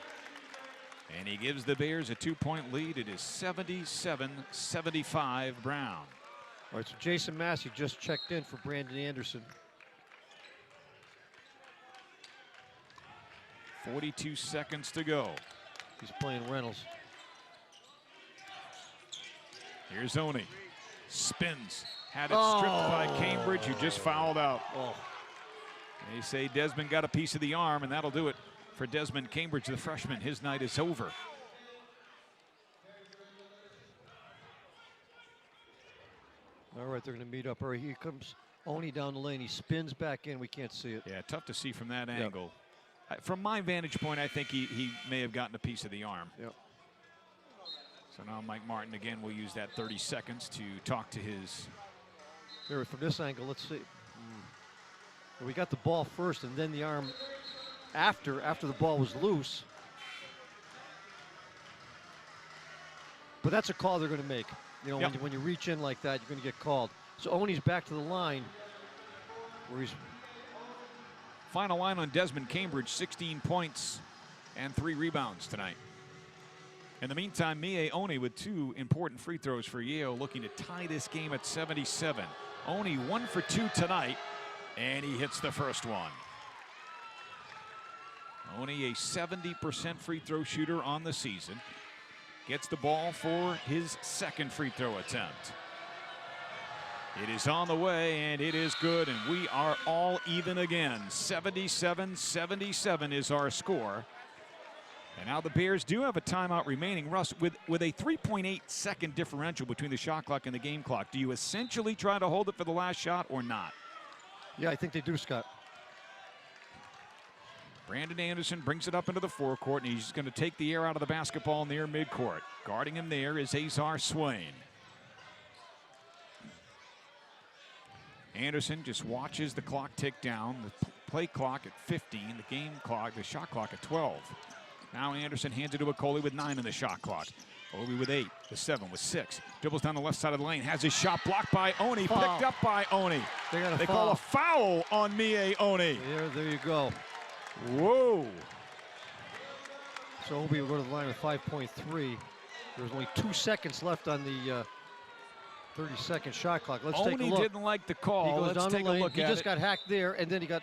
And he gives the Bears a 2-point lead. It is 77-75 Brown. All right, so Jason Massey just checked in for Brandon Anderson. 42 seconds to go. He's playing Reynolds. Here's Oni. Spins. Had it stripped by Cambridge, who just fouled out. They say Desmond got a piece of the arm, and that'll do it for Desmond Cambridge, the freshman. His night is over. All right, they're going to meet up. All right, here comes Oni down the lane. He spins back in. We can't see it. Yeah, tough to see from that angle. From my vantage point, I think he may have gotten a piece of the arm. Yep. So now Mike Martin again will use that 30 seconds to talk to his. Here, from this angle, let's see. We got the ball first, and then the arm after the ball was loose. But that's a call they're going to make. You know, when you reach in like that, you're going to get called. So Oni's back to the line where he's. Final line on Desmond Cambridge, 16 points and 3 rebounds tonight. In the meantime, Mie Oni with 2 important free throws for Yale, looking to tie this game at 77. Oni 1 for 2 tonight, and he hits the first one. Oni, a 70% free throw shooter on the season, gets the ball for his second free throw attempt. It is on the way, and it is good, and we are all even again. 77-77 is our score. And now the Bears do have a timeout remaining. Russ, with a 3.8-second differential between the shot clock and the game clock, do you essentially try to hold it for the last shot or not? Yeah, I think they do, Scott. Brandon Anderson brings it up into the forecourt, and he's going to take the air out of the basketball near midcourt. Guarding him there is Azar Swain. Anderson just watches the clock tick down, the play clock at 15, the game clock, the shot clock at 12. Now Anderson hands it to Okoli with 9 in the shot clock. Obi with 8, the 7 with 6. Dribbles down the left side of the lane, has his shot blocked by Oni, picked up by Oni. They call a foul on Mie Oni. There you go. Whoa. So Obi will go to the line with 5.3. There's only 2 seconds left on the 30-second shot clock. Let's take a look. Oni didn't like the call. Let's take a look at it. He just got hacked there, and then he got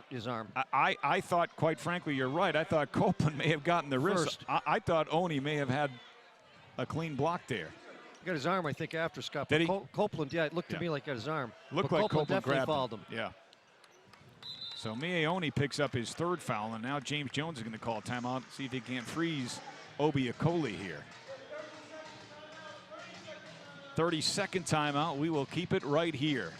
his arm. I thought, quite frankly, you're right. I thought Copeland may have gotten the wrist. I thought Oni may have had a clean block there. He got his arm, I think, after Scott. Did he? Copeland, yeah, it looked to me like he got his arm. Looked like Copeland definitely fouled him. Yeah. So Mie Oni picks up his 3rd foul, and now James Jones is going to call a timeout, see if he can't freeze Obi Okoli here. 32nd timeout. We will keep it right here.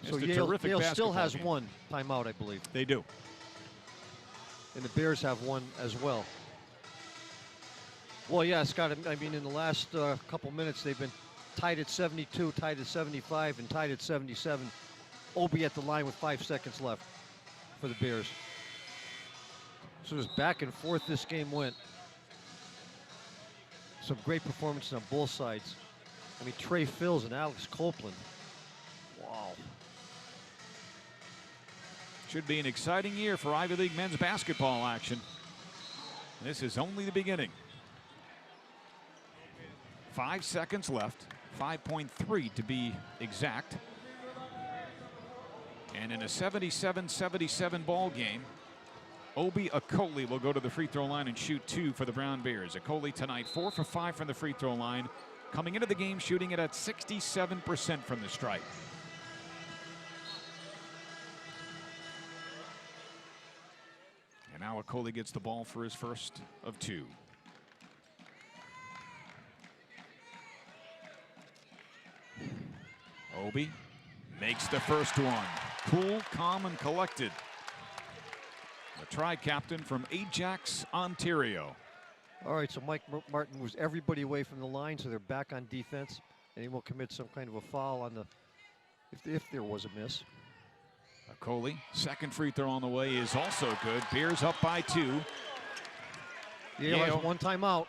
So Just a Yale terrific still basketball has game. one timeout, I believe. They do. And the Bears have one as well. Well, yeah, Scott, I mean, in the last couple minutes, they've been tied at 72, tied at 75, and tied at 77. Obi at the line with 5 seconds left for the Bears. So it was back and forth this game went. Some great performances on both sides. I mean, Trey Fills and Alex Copeland. Wow. Should be an exciting year for Ivy League men's basketball action. This is only the beginning. 5 seconds left, 5.3 to be exact. And in a 77-77 ball game, Obi Akoli will go to the free throw line and shoot 2 for the Brown Bears. Akoli tonight 4 for 5 from the free throw line, coming into the game shooting it at 67% from the stripe. And now Akoli gets the ball for his first of 2. Obi makes the first one. Cool, calm, and collected. The tri-captain from Ajax, Ontario. All right, so Mike Martin moves everybody away from the line, so they're back on defense, and he will commit some kind of a foul on the, if there was a miss. Akoli, second free throw on the way is also good. Bears up by 2. Yale has one timeout.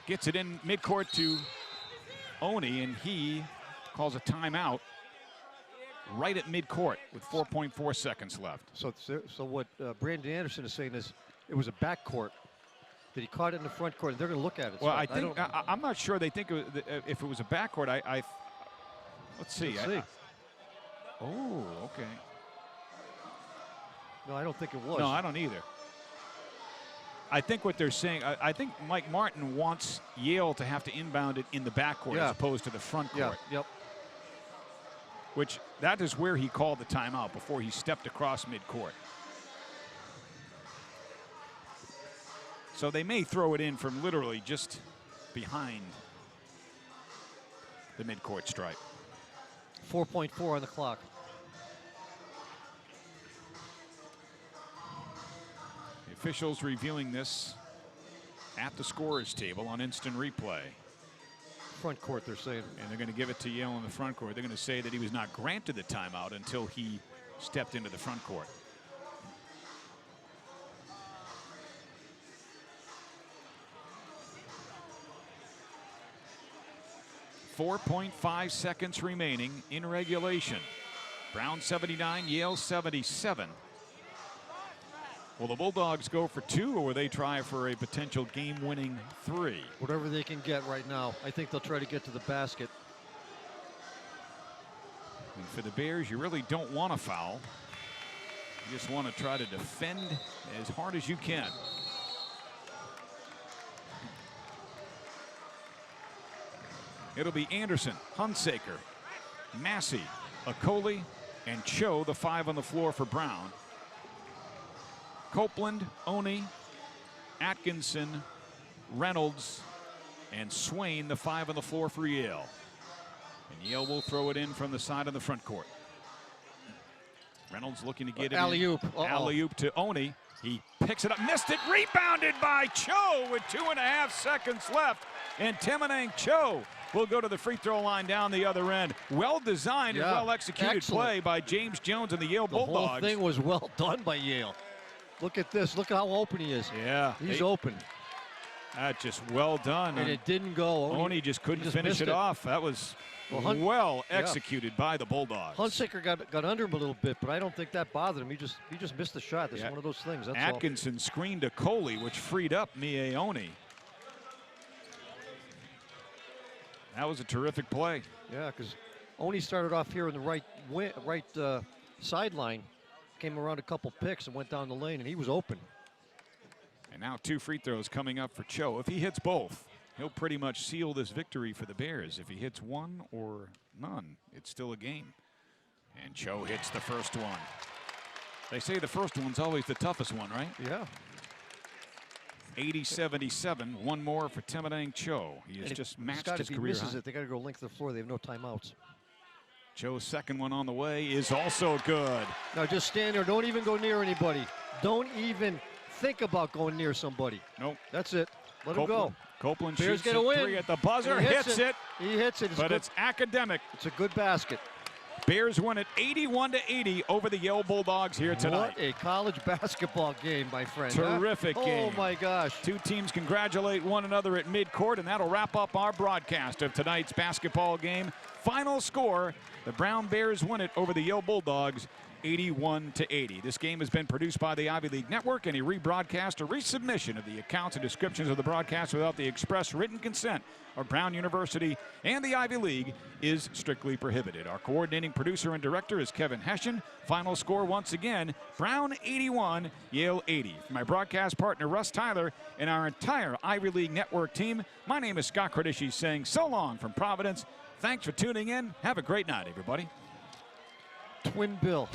Gets it in midcourt to Oni, and he calls a timeout right at midcourt with 4.4 seconds left. So what Brandon Anderson is saying is it was a backcourt, that he caught it in the front court, and they're going to look at it. Well, so I'm not sure they think if it was a backcourt. Let's see. Oh, okay. No, I don't think it was. No, I don't either. I think what they're saying, I think Mike Martin wants Yale to have to inbound it in the backcourt as opposed to the front court. Yeah, yep. Which, that is where he called the timeout, before he stepped across midcourt. So they may throw it in from literally just behind the midcourt stripe. 4.4 on the clock. The officials reviewing this at the scorer's table on instant replay. Front court, they're saying. And they're going to give it to Yale in the front court. They're going to say that he was not granted the timeout until he stepped into the front court. .5 seconds remaining in regulation. Brown 79, Yale 77. Will the Bulldogs go for 2, or will they try for a potential game-winning 3? Whatever they can get right now. I think they'll try to get to the basket. And for the Bears, you really don't want to foul. You just want to try to defend as hard as you can. It'll be Anderson, Hunsaker, Massey, Akoli, and Cho, the 5 on the floor for Brown. Copeland, Oni, Atkinson, Reynolds, and Swain, the 5 on the floor for Yale. And Yale will throw it in from the side of the front court. Reynolds looking to get it alley-oop. Alley-oop to Oni. He picks it up, missed it, rebounded by Cho with 2.5 seconds left. And Timonang Cho will go to the free throw line down the other end. Well designed and well executed play by James Jones and the Yale Bulldogs. The whole thing was well done by Yale. Look at this. Look how open he is. Yeah. He's open. That's just well done. And it didn't go. Oni just couldn't finish it off. That was well executed by the Bulldogs. Hunsaker got under him a little bit, but I don't think that bothered him. He just missed the shot. That's one of those things. That's Atkinson screened to Coley, which freed up Mie Oni. That was a terrific play. Yeah, because Oni started off here in the right sideline, came around a couple picks and went down the lane, and he was open. And now 2 free throws coming up for Cho. If he hits both, he'll pretty much seal this victory for the Bears. If he hits one or none, it's still a game. And Cho hits the first one. They say the first one's always the toughest one, right? Yeah. 80-77. One more for Temenang Cho. He has just matched his If he career misses high. it, they got to go length of the floor. They have no timeouts. Cho's second one on the way is also good. Now just stand there. Don't even go near anybody. Don't even think about going near somebody. Nope. That's it. Let him go. Copeland Bears shoots get a a win. three at the buzzer, He hits it, He hits it. but it's academic. It's a good basket. Bears win it 81-80 over the Yale Bulldogs here tonight. What a college basketball game, my friend. Terrific game. Oh, my gosh. Two teams congratulate one another at midcourt, and that'll wrap up our broadcast of tonight's basketball game. Final score, the Brown Bears win it over the Yale Bulldogs 81-80. This game has been produced by the Ivy League Network. Any rebroadcast or resubmission of the accounts and descriptions of the broadcast without the express written consent of Brown University and the Ivy League is strictly prohibited. Our coordinating producer and director is Kevin Hession. Final score once again, Brown 81, Yale 80. For my broadcast partner Russ Tyler and our entire Ivy League Network team, my name is Scott Kredishi saying so long from Providence. Thanks for tuning in. Have a great night, everybody. Twin Bill.